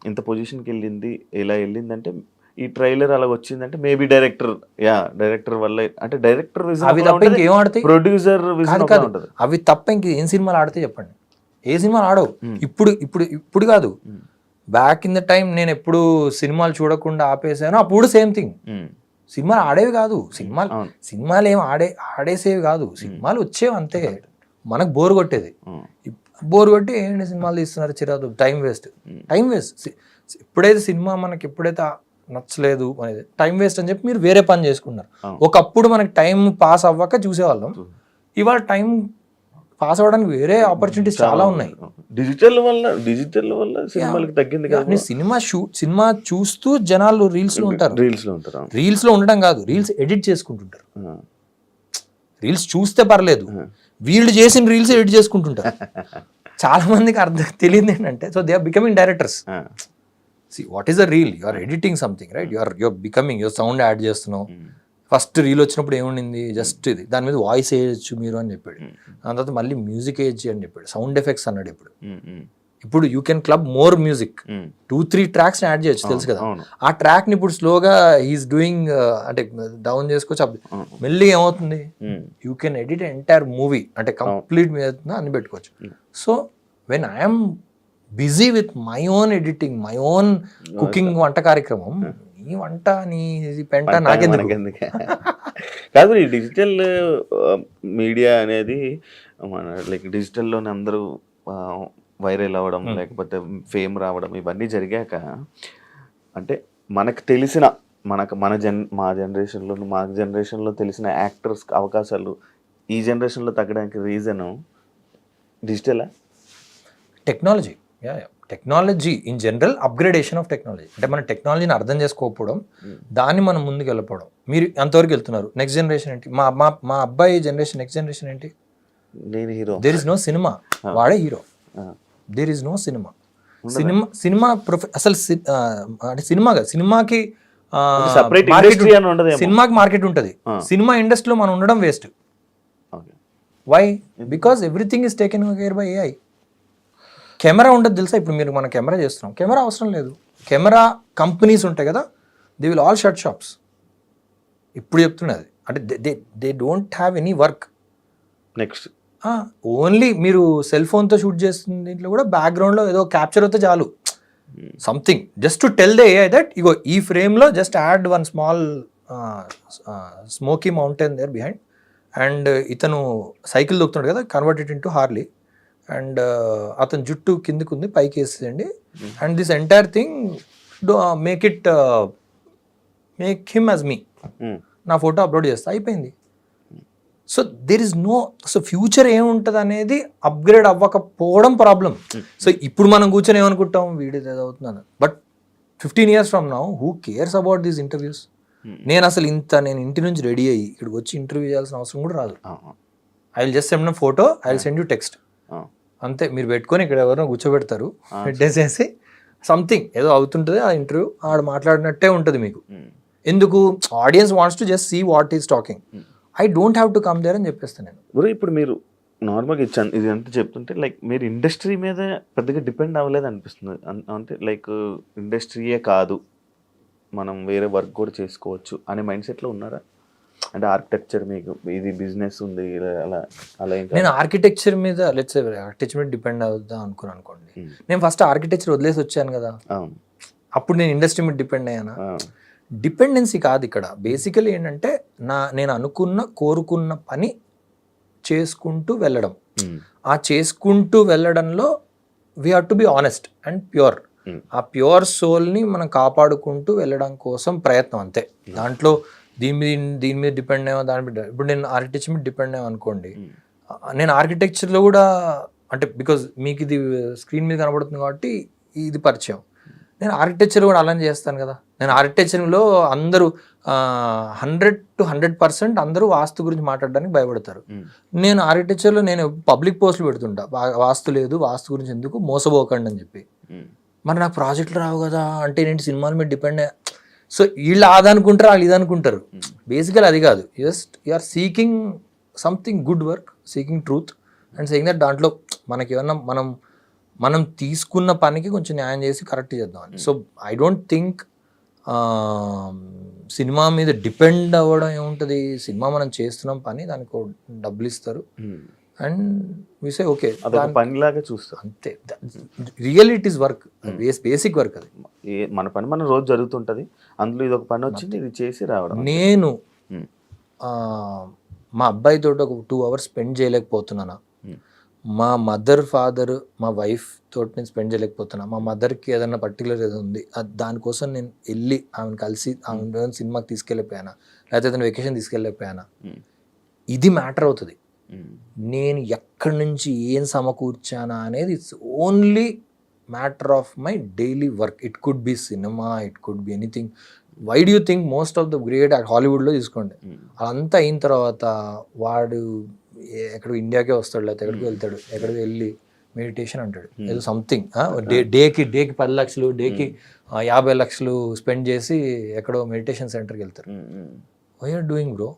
ఇంత పొజిషన్కి వెళ్ళింది, ఎలా వెళ్ళిందంటే ఈ ట్రైలర్ అలా వచ్చిందంటే మేబీ డైరెక్టర్ వల్ల అంటే డైరెక్టర్ అవి తప్ప ఇంకేం ఆడతాయి, ప్రొడ్యూసర్ ఉంటుంది. అవి తప్ప ఇంక ఏం సినిమాలు ఆడితే చెప్పండి, ఏ సినిమాలు ఆడవు. ఇప్పుడు కాదు, బ్యాక్ ఇన్ ద టైం నేను ఎప్పుడు సినిమాలు చూడకుండా ఆపేసాను అప్పుడు సేమ్ థింగ్. సినిమాలు ఆడేవి కాదు, సినిమాలు ఏం ఆడేసేవి కాదు, సినిమాలు వచ్చేవి అంతే. మనకు బోర్ కొట్టేది, బోర్ కొట్టి ఏంటి సినిమాలు తీస్తున్నారు చిరాదు, టైం వేస్ట్. ఎప్పుడైతే సినిమా మనకి ఎప్పుడైతే నచ్చలేదు అనేది టైం వేస్ట్ అని చెప్పి మీరు వేరే పని చేసుకున్నారు. ఒకప్పుడు మనకి టైం పాస్ అవ్వక చూసేవాళ్ళం, ఇవాళ టైం పాస్ అవ్వడానికి వేరే ఆపర్చునిటీస్ చాలా ఉన్నాయి. డిజిటల్ వల్ల సినిమాలకు తగ్గింది కదా. సినిమా చూస్తూ జనాలు రీల్స్ లో ఉంటారు. రీల్స్ లో ఉండడం కాదు, రీల్స్ ఎడిట్ చేసుకుంటుంటారు. రీల్స్ చూస్తే పర్లేదు, వీళ్ళు చేసిన రీల్స్ ఎడిట్ చేసుకుంటుంటారు. చాలా మందికి అర్థం తెలియదు ఏంటంటే, so they are becoming directors. See, what is a reel? You are editing something, right? You're becoming, your sound add చేస్తున్నావు. ఫస్ట్ రీల్ వచ్చినప్పుడు ఏముండింది, జస్ట్ ఇది, దాని మీద వాయిస్ వేయచ్చు మీరు అని చెప్పాడు. దాని తర్వాత మళ్ళీ మ్యూజిక్ వేయచ్చు అని చెప్పాడు, సౌండ్ ఎఫెక్ట్స్ అన్నాడు. ఇప్పుడు you can club more music, 2-3 tracks add చేయొచ్చు, తెలుసు కదా. ఆ ట్రాక్ ని ఇప్పుడు స్లోగా హీఈస్ డూయింగ్ అంటే డౌన్ చేసుకోవచ్చు. మెల్లి ఏమవుతుంది, you can edit entire movie అంటే కంప్లీట్ మీద అని పెట్టుకోవచ్చు. So when I'm busy with my own editing, my own cooking, వంట కార్యక్రమం, నీ వంట నీ పెంట నాకెందుకు కాదు. ఈ డిజిటల్ మీడియా అనేది మన లైక్ డిజిటల్లోనే అందరూ వైరల్ అవ్వడం, లేకపోతే ఫేమ్ రావడం, ఇవన్నీ జరిగాక అంటే మనకు తెలిసిన మా జనరేషన్లో తెలిసిన యాక్టర్స్ అవకాశాలు ఈ జనరేషన్లో తగ్గడానికి రీజను డిజిటలా? Technology in general, upgradation of technology. అంటే మన టెక్నాలజీని అర్థం చేసుకోకపోవడం, దాన్ని మనం ముందుకు వెళ్ళిపోవడం. మీరు ఎంతవరకు వెళ్తున్నారు? నెక్స్ట్ జనరేషన్ ఏంటి? మా అబ్బాయి జనరేషన్, నెక్స్ట్ జనరేషన్ ఏంటి? నేను hero, there is no cinema, వాడే hero. There is no cinema అసలు అంటే సినిమాకి సినిమాకి మార్కెట్ ఉంటుంది. సినిమా ఇండస్ట్రీలో మనం ఉండడం waste. Why? Because everything is taken care by AI. Camera ఉండదు తెలుసా? ఇప్పుడు మీరు మన కెమెరా చేస్తున్నాం, కెమెరా అవసరం లేదు. కెమెరా కంపెనీస్ ఉంటాయి కదా, they will all shut shops. ఇప్పుడు చెప్తున్నది అంటే they don't have any work. Next only మీరు సెల్ ఫోన్తో షూట్ చేస్తున్న దీంట్లో కూడా బ్యాక్గ్రౌండ్లో ఏదో క్యాప్చర్ అవుతే చాలు, something just to tell the AI that ఇగో ఈ ఫ్రేమ్లో just add one small smoky mountain there behind, and ఇతను సైకిల్ దొక్కుతున్నాడు కదా, convert it into Harley, and అతని జుట్టు కిందికి ఉంది, పైకి వేసేయండి, and this entire thing make him as me, నా ఫోటో అప్లోడ్ చేస్తా, అయిపోయింది. So there is no, so future ఏముంటుంది అనేది అప్గ్రేడ్ అవ్వకపోవడం ప్రాబ్లం. సో ఇప్పుడు మనం కూర్చొని ఏమనుకుంటాం, వీడియో ఏదవుతున్నాను, but 15 years from now who cares about these interviews? నేను అసలు నేను ఇంటి నుంచి రెడీ అయ్యి ఇక్కడికి వచ్చి ఇంటర్వ్యూ చేయాల్సిన అవసరం కూడా రాదు. I will just send photo, I will send you text, అంతే. మీరు పెట్టుకొని ఇక్కడ ఎవరైనా కూర్చోబెడతారు, పెట్టేసేసి సంథింగ్ ఏదో అవుతుంటుంది, ఆ ఇంటర్వ్యూ ఆడ మాట్లాడినట్టే ఉంటుంది మీకు. ఎందుకు audience wants to just see what is talking, I don't have to come there అని చెప్పేస్తాను నేను. బ్రో ఇప్పుడు మీరు నార్మల్గా ఇది అంతా చెప్తుంటే లైక్ మీరు ఇండస్ట్రీ మీద పెద్దగా డిపెండ్ అవ్వలేదు అనిపిస్తుంది. అంటే లైక్ ఇండస్ట్రీయే కాదు, మనం వేరే వర్క్ కూడా చేసుకోవచ్చు అనే మైండ్ సెట్లో ఉన్నారా? అంటే ఆర్కిటెక్చర్ మీకు ఇది బిజినెస్ ఉంది అలా అలా ఇంకా నేను ఆర్కిటెక్చర్ మీద ఆర్కిటెక్చర్ మీద డిపెండ్ అవుద్దాం అనుకోండి. నేను ఫస్ట్ ఆర్కిటెక్చర్ వదిలేసి వచ్చాను కదా, అవును అప్పుడు నేను ఇండస్ట్రీ మీద డిపెండ్ అయ్యానా? డిపెండెన్సీ కాదు ఇక్కడ. బేసికలీ ఏంటంటే నేను కోరుకున్న పని చేసుకుంటూ వెళ్ళడం. ఆ చేసుకుంటూ వెళ్ళడంలో we have to be honest and pure. ఆ ప్యూర్ సోల్ని మనం కాపాడుకుంటూ వెళ్ళడం కోసం ప్రయత్నం అంతే. దాంట్లో దీని మీద డిపెండ్ అయ్యామో దాని మీద. ఇప్పుడు నేను ఆర్కిటెక్చర్ మీద డిపెండ్ అయ్యాం అనుకోండి, నేను ఆర్కిటెక్చర్లో కూడా అంటే బికాజ్ మీకు ఇది స్క్రీన్ మీద కనబడుతుంది కాబట్టి ఇది పరిచయం. నేను ఆర్కిటెక్చర్ కూడా అలానే చేస్తాను కదా. నేను ఆర్కిటెక్చర్లో అందరూ 100% అందరూ వాస్తు గురించి మాట్లాడడానికి భయపడతారు. నేను ఆర్కిటెక్చర్లో నేను పబ్లిక్ పోస్టులు పెడుతుంటా, వాస్తు లేదు, వాస్తు గురించి ఎందుకు, మోసపోకండి అని చెప్పి. మరి నాకు ప్రాజెక్టులు రావు కదా అంటే ఏంటి, సినిమాల మీద డిపెండ్ అయ్యా. సో వీళ్ళు అదనుకుంటారు, వాళ్ళు ఇది అనుకుంటారు. బేసికల్ అది కాదు. Just you are seeking something good work, seeking truth and saying that దాంట్లో మనకి ఏమన్నా మనం తీసుకున్న పనికి కొంచెం న్యాయం చేసి కరెక్ట్ చేద్దామని. So I don't think cinema మీద డిపెండ్ అవ్వడం ఏముంటుంది. సినిమా మనం చేస్తున్నాం పని, దానికి డబ్బులు ఇస్తారు అండ్ విసే ఓకే పనిలాగా చూస్తాం అంతే. Real it is work, basic work అది. మన పని మన రోజు జరుగుతుంటది, అందులో ఇది ఒక పని వచ్చింది, ఇది చేసి రావడం. నేను మా అబ్బాయితో ఒక 2 hours స్పెండ్ చేయలేకపోతున్నానా, మా మదర్ ఫాదర్ మా వైఫ్ తోటి నేను స్పెండ్ చేయలేకపోతున్నా, మా మదర్కి ఏదైనా పర్టికులర్ ఏదో ఉంది దానికోసం నేను వెళ్ళి ఆమెను కలిసి ఆమె సినిమాకి తీసుకెళ్ళిపోయానా, లేకపోతే ఏదైనా వెకేషన్ తీసుకెళ్ళిపోయానా, ఇది మ్యాటర్ అవుతుంది. నేను ఎక్కడి నుంచి ఏం సమకూర్చానా అనేది it's only matter of my daily work. It could be cinema, it could be anything. Why do you think most of the great హాలీవుడ్లో తీసుకోండి, అదంతా అయిన తర్వాత వాడు ఎక్కడికి ఇండియాకే వస్తాడు, లేకపోతే ఎక్కడికి వెళ్తాడు, ఎక్కడికి వెళ్ళి మెడిటేషన్ అంటాడు, ఏదో సంథింగ్ డేకి 10 లక్షలు, డేకి 50 లక్షలు స్పెండ్ చేసి ఎక్కడో మెడిటేషన్ సెంటర్కి వెళ్తారు. Why are doing bro?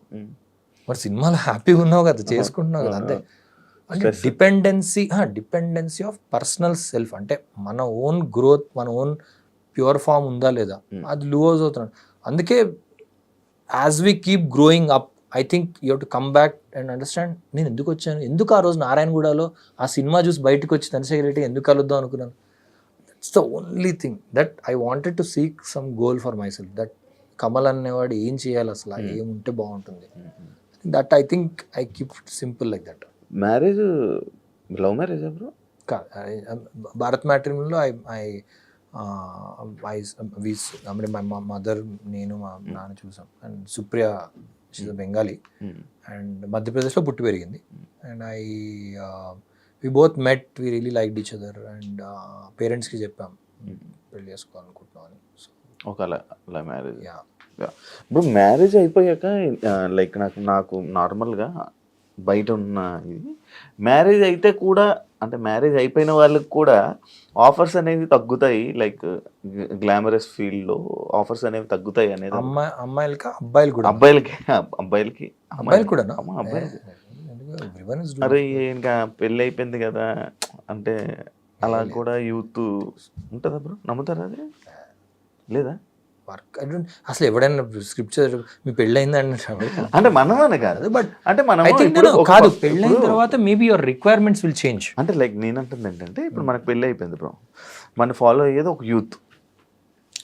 మరి సినిమాలో హ్యాపీగా ఉన్నావు కదా, చేసుకుంటున్నావు కదా, అంతే. అంటే డిపెండెన్సీ ఆఫ్ పర్సనల్ సెల్ఫ్, అంటే మన ఓన్ గ్రోత్, మన ఓన్ ప్యూర్ ఫామ్ ఉందా లేదా, అది లూజ్ అవుతున్నాడు. అందుకే as we keep growing up, I think you have to come back and understand నేను ఎందుకు వచ్చాను, ఎందుకు ఆ రోజు నారాయణగూడలో ఆ సినిమా చూసి బయటకు వచ్చి చంద్రశేఖర్ రెడ్డి ఎందుకు కలుద్దాం అనుకున్నాను. That's the only thing that I wanted to seek some goal for myself. That Kamal అనేవాడు ఏం చేయాలి అసలు, ఏముంటే బాగుంటుంది, that I think I keep it simple like that. Marriage love marriage bro? Bharat మ్యాట్రిమోనీలో మై మదర్, నేను, మా నాన్న చూసాం. And Supriya she's Bengali and మధ్యప్రదేశ్లో పుట్టి పెరిగింది. And we both met, we really liked each other. And పేరెంట్స్కి చెప్పాం పెళ్ళి చేసుకోవాలనుకుంటున్నాం అని. సో ఒక మ్యారేజ్. ఇప్పుడు మ్యారేజ్ అయిపోయాక లైక్ నాకు నార్మల్గా బయట ఉన్న ఇది మ్యారేజ్ అయితే కూడా, అంటే మ్యారేజ్ అయిపోయిన వాళ్ళకి కూడా ఆఫర్స్ అనేవి తగ్గుతాయి, లైక్ గ్లామరస్ ఫీల్డ్లో ఆఫర్స్ అనేవి తగ్గుతాయి అనేది. అమ్మాయిలకి అబ్బాయిలు కూడా, అబ్బాయిలు కూడా అరే ఇంకా పెళ్ళి అయిపోయింది కదా అంటే అలా కూడా యూత్ ఉంటుందా బ్రో? నమ్ముతారా అది? లేదా వర్క్ అసలు ఎవడైనా స్క్రిప్ట్ మీ పెళ్ళయింది అంటే మనమనే కాదు, బట్ అంటే మనం కాదు, పెళ్ళైన తర్వాత maybe your requirements will change. అంటే లైక్ నేను అంటుంది ఏంటంటే, ఇప్పుడు మనకు పెళ్ళి అయిపోయింది బ్రో, మన ఫాలో అయ్యేది ఒక యూత్,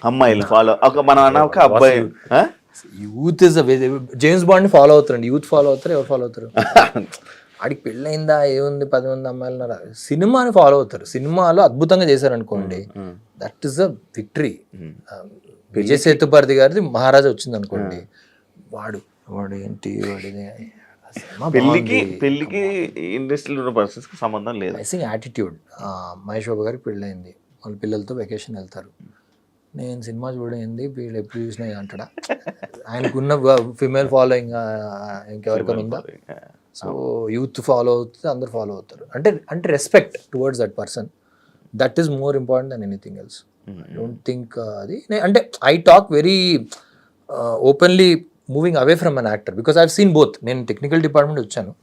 అమ్మాయిలు ఫాలో, మనం అన్న ఒక అబ్బాయి. యూత్ ఇస్ జేమ్స్ బాండ్ ని ఫాలో అవుతారండి, యూత్ ఫాలో అవుతారు. ఎవరు ఫాలో అవుతారు? ఆడికి పెళ్ళయిందా, ఏముంది 10 మంది అమ్మాయిలు ఉన్నారా, సినిమాని ఫాలో అవుతారు. సినిమాలో అద్భుతంగా చేశారనుకోండి, that is a victory. Vijay Sethupathi గారిది మహారాజా వచ్చింది అనుకోండి, వాడు ఏంటి వాడిది పెళ్ళికి ఇండస్ట్రీలో ఉన్న పర్సన్స్ కి సంబంధం లేదు. I think attitude. Mahesh Babu గారికి పెళ్ళయింది, వాళ్ళ పిల్లలతో వెకేషన్ వెళ్తారు. నేను సినిమా చూడండి, వీళ్ళు ఎప్పుడు చూసినా అంటాడా, ఆయనకున్న ఫిమేల్ ఫాలోయింగ్ ఇంకెవరికైనా ఉందా? సో యూత్ ఫాలో అవుతుంది, అందరు ఫాలో అవుతారు. అంటే respect towards that person, that is more important than anything else. I don't think అది. అంటే I talk very openly moving away from an actor because I've seen both. నేను technical department వచ్చాను,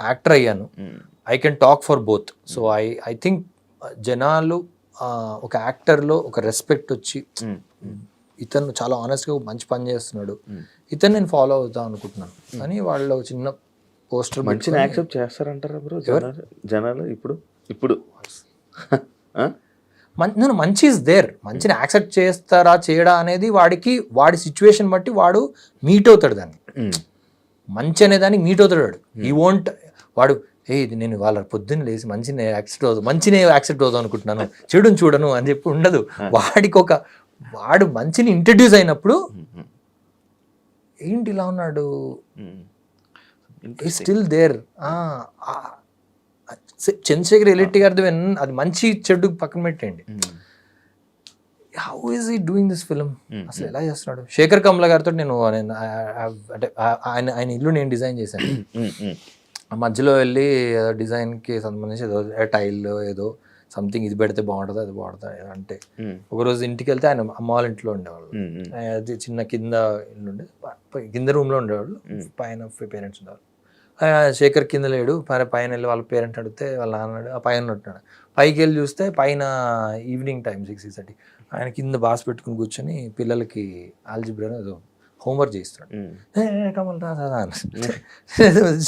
actor అయ్యాను, I can talk for both. So I think జనాలు ఒక యాక్టర్లో ఒక respect వచ్చి ఇతను చాలా ఆనెస్ట్గా మంచి పని చేస్తున్నాడు, ఇతను నేను ఫాలో అవుతాను అనుకుంటున్నాను అని వాళ్ళు చిన్న పోస్టర్ మంచిని యాక్సెప్ట్ చేస్తారంటారా బ్రో జనాలు ఇప్పుడు మంచి ఇస్ దేర్. మంచిని యాక్సెప్ట్ చేస్తారా చేయడా అనేది వాడి సిచ్యువేషన్ బట్టి వాడు మీట్ అవుతాడు దాన్ని. మంచి అనే దానికి మీట్ అవుతాడు వాడు. ఈ వోంట్ వాడు ఇది నేను వాళ్ళ పొద్దున్న లేచి మంచిని యాక్సెప్ట్ అవుదాం అనుకుంటున్నాను, చెడుని చూడను అని చెప్పి ఉండదు. వాడు మంచిని ఇంట్రడ్యూస్ అయినప్పుడు ఏంటి ఇలా ఉన్నాడు, స్టిల్ దేర్. చంద్రశేఖర్ ఎలిట్టి గారిది అది మంచి చెడు పక్కన పెట్టండి, హౌ ఈజ్ ఈ డూయింగ్ దిస్ ఫిల్మ్, అసలు ఎలా చేస్తున్నాడు. శేఖర్ కమ్ల గారితో నేను అంటే ఆయన ఇల్లు నేను డిజైన్ చేశాను. మధ్యలో వెళ్ళి డిజైన్కి సంబంధించి ఏదో టైల్ ఏదో సంథింగ్ ఇది పెడితే బాగుంటుంది అది బాగుంటుంది అంటే ఒకరోజు ఇంటికి వెళ్తే ఆయన అమ్మ వాళ్ళ ఇంట్లో ఉండేవాళ్ళు, అది చిన్న కింద ఇల్లు ఉండే, కింద రూమ్లో ఉండేవాళ్ళు, పైన పేరెంట్స్ ఉండేవాళ్ళు. శేఖర్ కింద లేడు, పైన వెళ్ళి వాళ్ళ పేరెంట్ అడిగితే వాళ్ళ నాన్నాడు ఆ పైన ఉంటున్నాడు. పైకి వెళ్ళి చూస్తే పైన ఈవినింగ్ టైం 6:30 ఆయన కింద బాస్ పెట్టుకుని కూర్చొని పిల్లలకి ఆల్జిబ్రా ఏదో హోంవర్క్ చేయిస్తాడు. కమల్ రా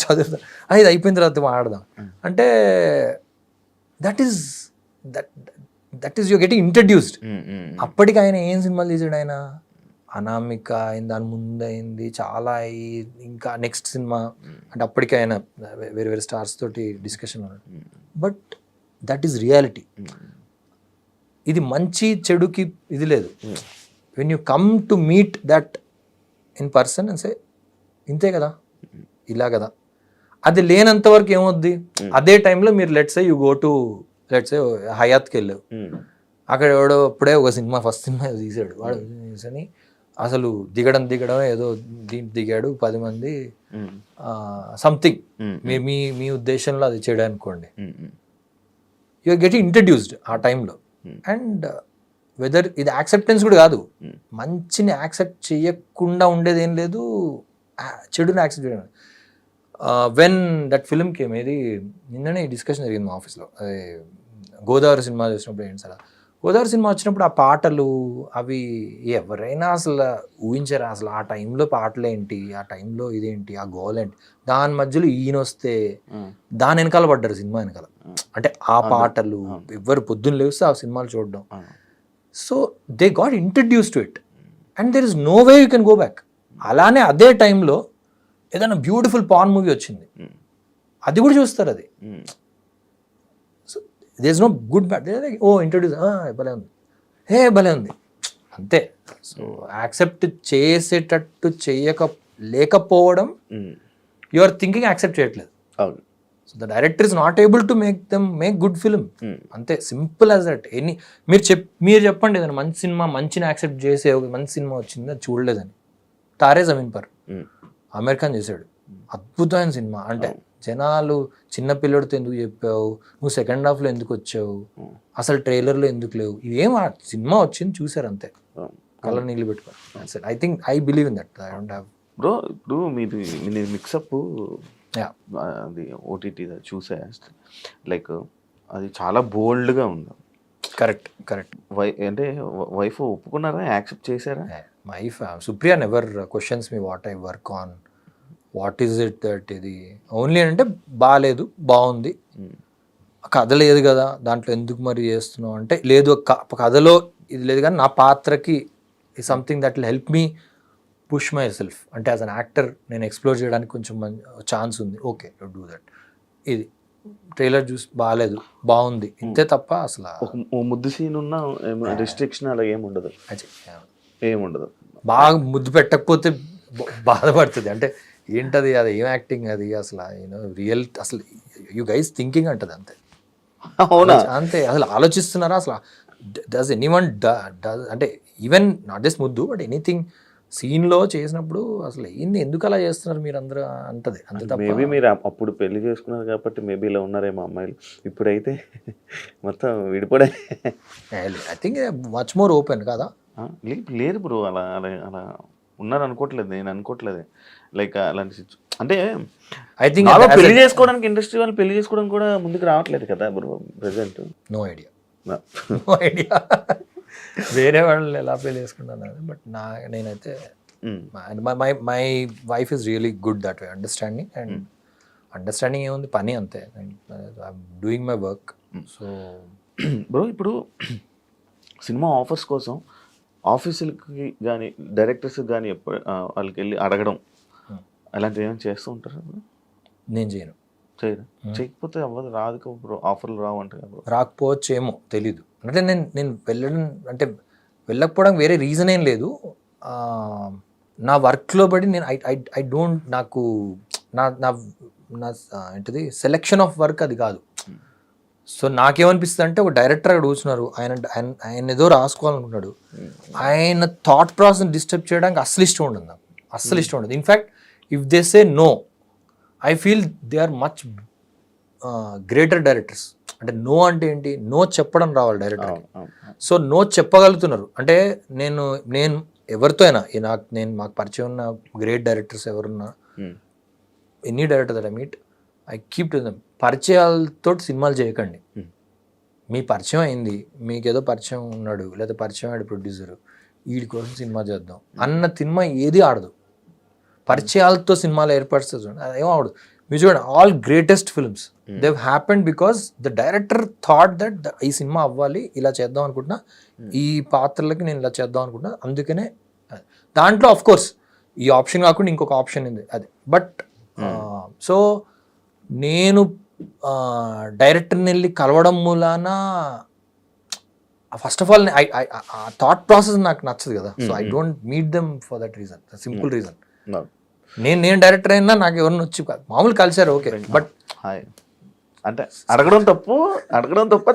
చదువుతా, ఇది అయిపోయిన తర్వాత మాట్లాడదాం అంటే that is you're getting introduced. అప్పటికి ఆయన ఏం సినిమాలు తీసాడు, ఆయన అనామిక అయింది, దాని ముందు అయింది చాలా, ఇంకా నెక్స్ట్ సినిమా అంటే అప్పటికి ఆయన వేరే వేరే స్టార్స్ తోటి డిస్కషన్ ఉన్నాడు. But that is reality. ఇది మంచి చెడుకి ఇది లేదు. When you come to meet that in person and say ఇంతే కదా ఇలా కదా, అది లేనంత వరకు ఏమవుద్ది, అదే టైంలో మీరు let's say you go to let's say హయాత్కి వెళ్ళావు, అక్కడ ఎవడో అప్పుడే ఒక సినిమా ఫస్ట్ సినిమా తీసాడు వాడు అని అసలు దిగడం ఏదో దీంట్లో దిగాడు 10 మంది సంథింగ్ మీ ఉద్దేశంలో అది చేయడం అనుకోండి, యు ఆర్ గెటింగ్ ఇంట్రడ్యూస్డ్ ఆ టైంలో. అండ్ వెదర్ ఇది యాక్సెప్టెన్స్ కూడా కాదు, మంచిని యాక్సెప్ట్ చేయకుండా ఉండేది ఏం లేదు, చెడుని యాక్సెప్ట్ చేయడం. వెన్ దట్ ఫిల్మ్ కేమ్, ఏది నిన్ననే డిస్కషన్ జరిగింది మా ఆఫీస్లో, గోదావరి సినిమా చూసినప్పుడు ఏంటి సార్, గోదావరి సినిమా వచ్చినప్పుడు ఆ పాటలు అవి ఎవరైనా అసలు ఊహించారా, అసలు ఆ టైంలో పాటలు ఏంటి, ఆ టైంలో ఇదేంటి, ఆ గోల్ ఏంటి, దాని మధ్యలో ఈయన వస్తే దాని వెనకాల పడ్డారు సినిమా వెనకాల. అంటే ఆ పాటలు ఎవరు పొద్దున్న లేస్తే ఆ సినిమాలు చూడడం. So they got introduce to it and there is no way you can go back. అలానే అదే టైంలో ఏదైనా బ్యూటిఫుల్ పాన్ మూవీ వచ్చింది, అది కూడా చూస్తారు. అది there is no good bad, oh introduce భలే ఉంది, భలే ఉంది అంతే. సో యాక్సెప్ట్ చేసేటట్టు లేకపోవడం, యు ఆర్ థింకింగ్ యాక్సెప్ట్ చేయట్లేదు. So the director is not able to make good film, అంతే, సింపుల్ యాజ్ దట్. మీరు చెప్పండి ఏదైనా మంచి సినిమా మంచిని యాక్సెప్ట్ చేసే ఒక మంచి సినిమా వచ్చింది అది చూడలేదని. తారే జమీన్ పర్ ఆమిర్ ఖాన్ చేశాడు, అద్భుతమైన సినిమా. అంటే జనాలు చిన్నపిల్లడితో ఎందుకు చెప్పావు, నువ్వు సెకండ్ హాఫ్లో ఎందుకు వచ్చావు, అసలు ట్రైలర్లో ఎందుకు లేవు, ఇవేం ఆ సినిమా వచ్చింది చూసారు అంతే, కళ్ళ నీళ్ళు పెట్టుకోవాలి. I think I believe in that. I don't have bro. ఇప్పుడు మీరు మిక్సప్ అది ఓటీటీ చూసా, లైక్ అది చాలా బోల్డ్గా ఉంది. కరెక్ట్ అంటే వైఫ్ ఒప్పుకున్నారా, యాక్సెప్ట్ చేశారా? Wife Supriya never questions me what I work on, what is it that, ఇది ఓన్లీ అంటే బాగాలేదు బాగుంది, కథ లేదు కదా దాంట్లో ఎందుకు మరి చేస్తున్నావు అంటే, లేదు కథలో ఇది లేదు కానీ నా పాత్రకి something that will help me push my self, అంటే యాజ్ అన్ యాక్టర్ నేను ఎక్స్ప్లోర్ చేయడానికి కొంచెం ఛాన్స్ ఉంది, ఓకే డూ దట్. ఇది ట్రైలర్ చూసి బాగాలేదు బాగుంది ఇంతే తప్ప అసలు ఒక ముద్దు సీన్ ఉన్న రిస్ట్రిక్షన్ అలా ఏముండదు, ఏముండదు. బాగా ముద్దు పెట్టకపోతే బాధపడుతుంది, అంటే ఏంటది, అది ఏం యాక్టింగ్ అది అసలు రియల్, అసలు యూ గైస్ థింకింగ్ అంటది అంతే. అంతే, అసలు ఆలోచిస్తున్నారా అసలు, డస్ ఎనీవన్ అంటే ఈవెన్ నాట్ జస్ట్ ముద్దు బట్ ఎనీథింగ్ సీన్లో చేసినప్పుడు అసలు ఏంది ఎందుకు అలా చేస్తున్నారు మీరు అందరూ అంటది అంతే తప్ప. మేబీ మీరు అప్పుడు పెళ్లి చేసుకున్నారు కాబట్టి మేబీ ఇలా ఉన్నారేమో అమ్మాయిలు, ఇప్పుడైతే మొత్తం విడిపడే. I think much more open కదా. లేదు బ్రో, అలా అలా అలా ఉన్నారు అనుకోవట్లేదు, నేను అనుకోవట్లేదు. లైక్ అలాంటి అంటే ఐ థింక్ పెళ్లి చేసుకోవడానికి ఇండస్ట్రీ వాళ్ళు పెళ్లి చేసుకోవడానికి కూడా ముందుకు రావట్లేదు కదా ప్రెసెంట్. నో ఐడియా వేరే వాళ్ళు ఎలా పెళ్లి చేసుకుంటాను, బట్ నేనైతే my wife is really good that way, understanding ఏముంది, పని అంతే, doing my work. So bro ఇప్పుడు సినిమా ఆఫర్స్ కోసం ఆఫీసులకి కానీ డైరెక్టర్స్కి కానీ ఎప్పుడు వాళ్ళకి వెళ్ళి అడగడం అలాంటివి ఏమైనా చేస్తూ ఉంటారు? నేను చేయను. చేయరు, చేయకపోతే అవ్వదు, రాదు బ్రో, ఆఫర్లు రావు అంటే రాకపోవచ్చు ఏమో తెలీదు. అంటే నేను వెళ్ళడం అంటే వెళ్ళకపోవడం వేరే రీజన్ ఏం లేదు. నా వర్క్లో బట్టి నేను ఐ డోంట్, నాకు నా నా నా ఏంటిది సెలెక్షన్ ఆఫ్ వర్క్ అది కాదు. సో నాకేమనిపిస్తుంది అంటే ఒక డైరెక్టర్ అక్కడ కూర్చున్నారు, ఆయన ఏదో రాసుకోవాలనుకుంటున్నాడు, ఆయన థాట్ ప్రాసెస్ డిస్టర్బ్ చేయడానికి అస్సలు ఇష్టం ఉండదు నాకు, అస్సలు ఇష్టం ఉండదు. In fact if they say no, I feel they are much greater directors. అంటే నో అంటే ఏంటి, నో చెప్పడం రావాలి డైరెక్టర్. సో నో చెప్పగలుగుతున్నారు అంటే నేను ఎవరితో అయినా మాకు పరిచయం ఉన్న గ్రేట్ డైరెక్టర్స్ ఎవరున్నా, any director that I meet, I keep to them, పరిచయాలతో సినిమాలు చేయకండి. మీ పరిచయం అయింది, మీకేదో పరిచయం ఉన్నాడు లేదా పరిచయం ఆడు ప్రొడ్యూసరు, వీడి కోసం సినిమా చేద్దాం అన్న సినిమా ఏది ఆడదు. పరిచయాలతో సినిమాలు ఏర్పరుస్తుంది చూడండి, అదేమో ఆడదు. మీరు చూడండి, all greatest films they happened because the director thought that ఈ సినిమా అవ్వాలి, ఇలా చేద్దాం అనుకుంటున్నా, ఈ పాత్రలకి నేను ఇలా చేద్దాం అనుకుంటున్నా, అందుకనే. దాంట్లో ఆఫ్ కోర్స్ ఈ ఆప్షన్ కాకుండా ఇంకొక ఆప్షన్ ఉంది అది. బట్ సో నేను డైరెక్టర్ని వెళ్ళి కలవడం మూలాన ఫస్ట్ ఆఫ్ ఆల్ ఆ థాట్ ప్రాసెస్ నాకు నచ్చదు కదా. So I don't meet them for that reason, simple reason. నేను డైరెక్టర్ అయినా నాకు ఎవరిని వచ్చి మామూలు కలిసారు ఓకే, బట్ అంటే అడగడం తప్ప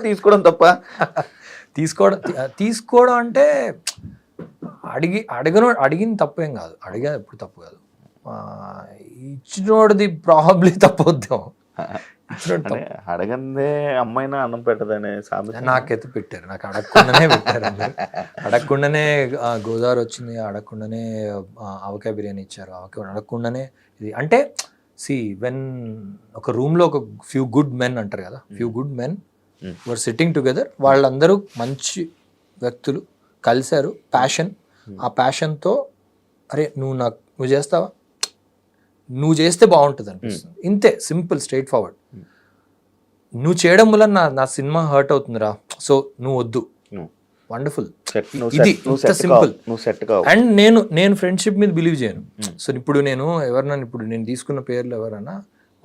తీసుకోవడం అంటే అడిగిన తప్పేం కాదు, అడిగేది ఎప్పుడు తప్పు కాదు. ఇచ్చినోడిది ప్రాబ్లీ తప్పొద్దాం. అడగందే అమ్మాయినా అన్నం పెట్టదనే సామెత నాకైతే పెట్టారు, నాకు అడగకుండానే పెట్టారు. అడగకుండానే గోదావరి వచ్చింది, అడగకుండానే ఆవకాయ బిర్యానీ ఇచ్చారు, అడగకుండానే ఇది. అంటే వెన్ ఒక రూమ్లో ఒక ఫ్యూ గుడ్ మెన్ అంటారు కదా, ఫ్యూ గుడ్ మెన్ వర్ సిట్టింగ్ టుగెదర్, వాళ్ళందరూ మంచి వ్యక్తులు కలిశారు, ప్యాషన్, ఆ ప్యాషన్తో అరే నువ్వు చేస్తావా, నువ్వు చేస్తే బాగుంటుంది అనిపిస్తుంది, ఇంతే, సింపుల్, స్ట్రైట్ ఫార్వర్డ్. నువ్వు చేయడం వల్ల నా సినిమా హర్ట్ అవుతుందిరా, సో నువ్వు వద్దు, వండర్ఫుల్, ఇది సింపుల్. అండ్ నేను ఫ్రెండ్షిప్ మీద బిలీవ్ చేయను. సో ఇప్పుడు నేను ఇప్పుడు నేను తీసుకున్న పేర్లు ఎవరన్నా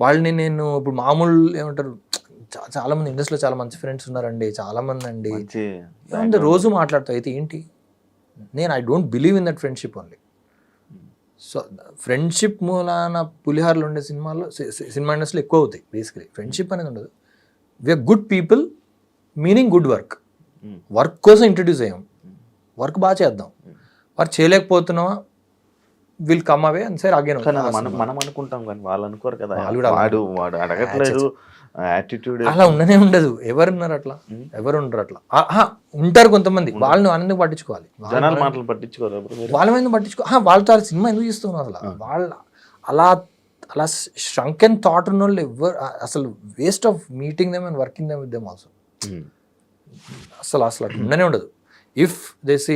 వాళ్ళని నేను ఇప్పుడు మామూలు ఏమంటారు, చాలా మంది ఇండస్ట్రీలో చాలా మంచి ఫ్రెండ్స్ ఉన్నారండి, చాలా మంది అండి, రోజు మాట్లాడతా, అయితే ఏంటి, I don't believe in that friendship only. So friendship మూలాన పులిహార్లు ఉండే సినిమా ఇండస్ట్రీలో ఎక్కువ అవుతాయి. బేసికలీ ఫ్రెండ్షిప్ అనేది ఉండదు. We are good people, meaning good work కోసం ఇంట్రడ్యూస్ అయ్యాం, వర్క్ బాగా చేద్దాం, వర్క్ చేయలేకపోతున్నావా, విల్ కమ్ అవే అండ్ సరే అగైన్. మనం అనుకుంటాం కానీ వాళ్ళు అనుకోరు కదా, వాడు అడగట్లేదు, యాటిట్యూడ్ అలా ఉండనే ఉండదు. ఎవరున్నారు అట్లా, ఎవరు ఉండరు అట్లా, ఉంటారు కొంతమంది, వాళ్ళని ఆనందం పట్టించుకోవాలి, జనాల మాటలు పట్టించుకోవాలి, వాళ్ళ మీద వాళ్ళతో సినిమా ఎందుకు ఇస్తున్నారు అసలు, వాళ్ళ అలా shrunk and thought ఉన్న వాళ్ళు ఎవరు అసలు waste of meeting them and working them with them also. అసలు అట్లా ఉండనే ఉండదు. ఇఫ్ దే సే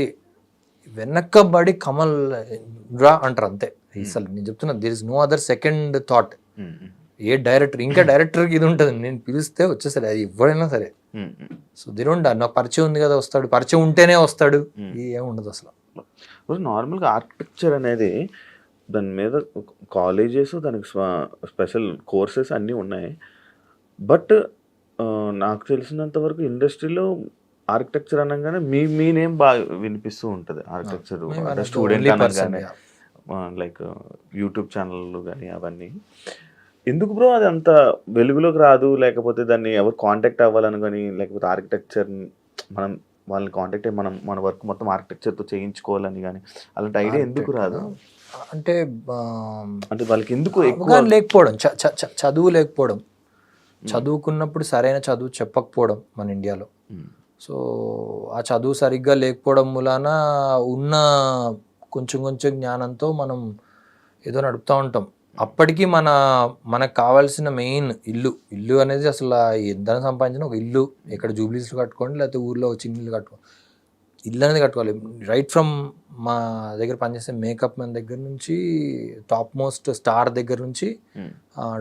వెనక్కబడి కమల్ రా అంటారు అంతే. అసలు నేను చెప్తున్నా, there is no other second thought. ఏ డైరెక్టర్, ఇంకా డైరెక్టర్కి ఇది ఉంటుంది, నేను పిలిస్తే వచ్చేసరి, అది ఎవరైనా సరే. సో దిరుండ నాకు పరిచయం ఉంది కదా వస్తాడు, పరిచయం ఉంటేనే వస్తాడు, ఏముండదు అసలు. నార్మల్గా ఆర్కిటెక్చర్ అనేది దాని మీద కాలేజెస్, దానికి స్పెషల్ కోర్సెస్ అన్నీ ఉన్నాయి. బట్ నాకు తెలిసినంత వరకు ఇండస్ట్రీలో ఆర్కిటెక్చర్ అనగానే మీ నేమ్ బాగా వినిపిస్తూ ఉంటుంది. ఆర్కిటెక్చర్ స్టూడెంట్ అనగానే, లైక్ యూట్యూబ్ ఛానళ్ళు కానీ అవన్నీ. ఎందుకు బ్రో అది అంత వెలుగులోకి రాదు, లేకపోతే దాన్ని ఎవరు కాంటాక్ట్ అవ్వాలని కానీ, లేకపోతే ఆర్కిటెక్చర్ మనం వాళ్ళని కాంటాక్ట్ అయ్యి మన వర్క్ మొత్తం ఆర్కిటెక్చర్తో చేయించుకోవాలని కానీ అలాంటి ఐడియా ఎందుకు రాదు? అంటే వాళ్ళకి ఎందుకు లేకపోవడం, చదువు లేకపోవడం, చదువుకున్నప్పుడు సరైన చదువు చెప్పకపోవడం మన ఇండియాలో. సో ఆ చదువు సరిగ్గా లేకపోవడం మూలాన ఉన్న కొంచెం కొంచెం జ్ఞానంతో మనం ఏదో నడుపుతూ ఉంటాం. అప్పటికి మనకు కావాల్సిన మెయిన్ ఇల్లు అనేది అసలు ఎంత సంపాదించిన ఒక ఇల్లు ఇక్కడ జూబ్లీస్లో కట్టుకోండి, లేకపోతే ఊర్లో చిన్న ఇల్లు కట్టుకోండి, ఇల్లు అనేది కట్టుకోవాలి. రైట్ ఫ్రమ్ మా దగ్గర పనిచేసే మేకప్ మ్యాన్ దగ్గర నుంచి టాప్ మోస్ట్ స్టార్ దగ్గర నుంచి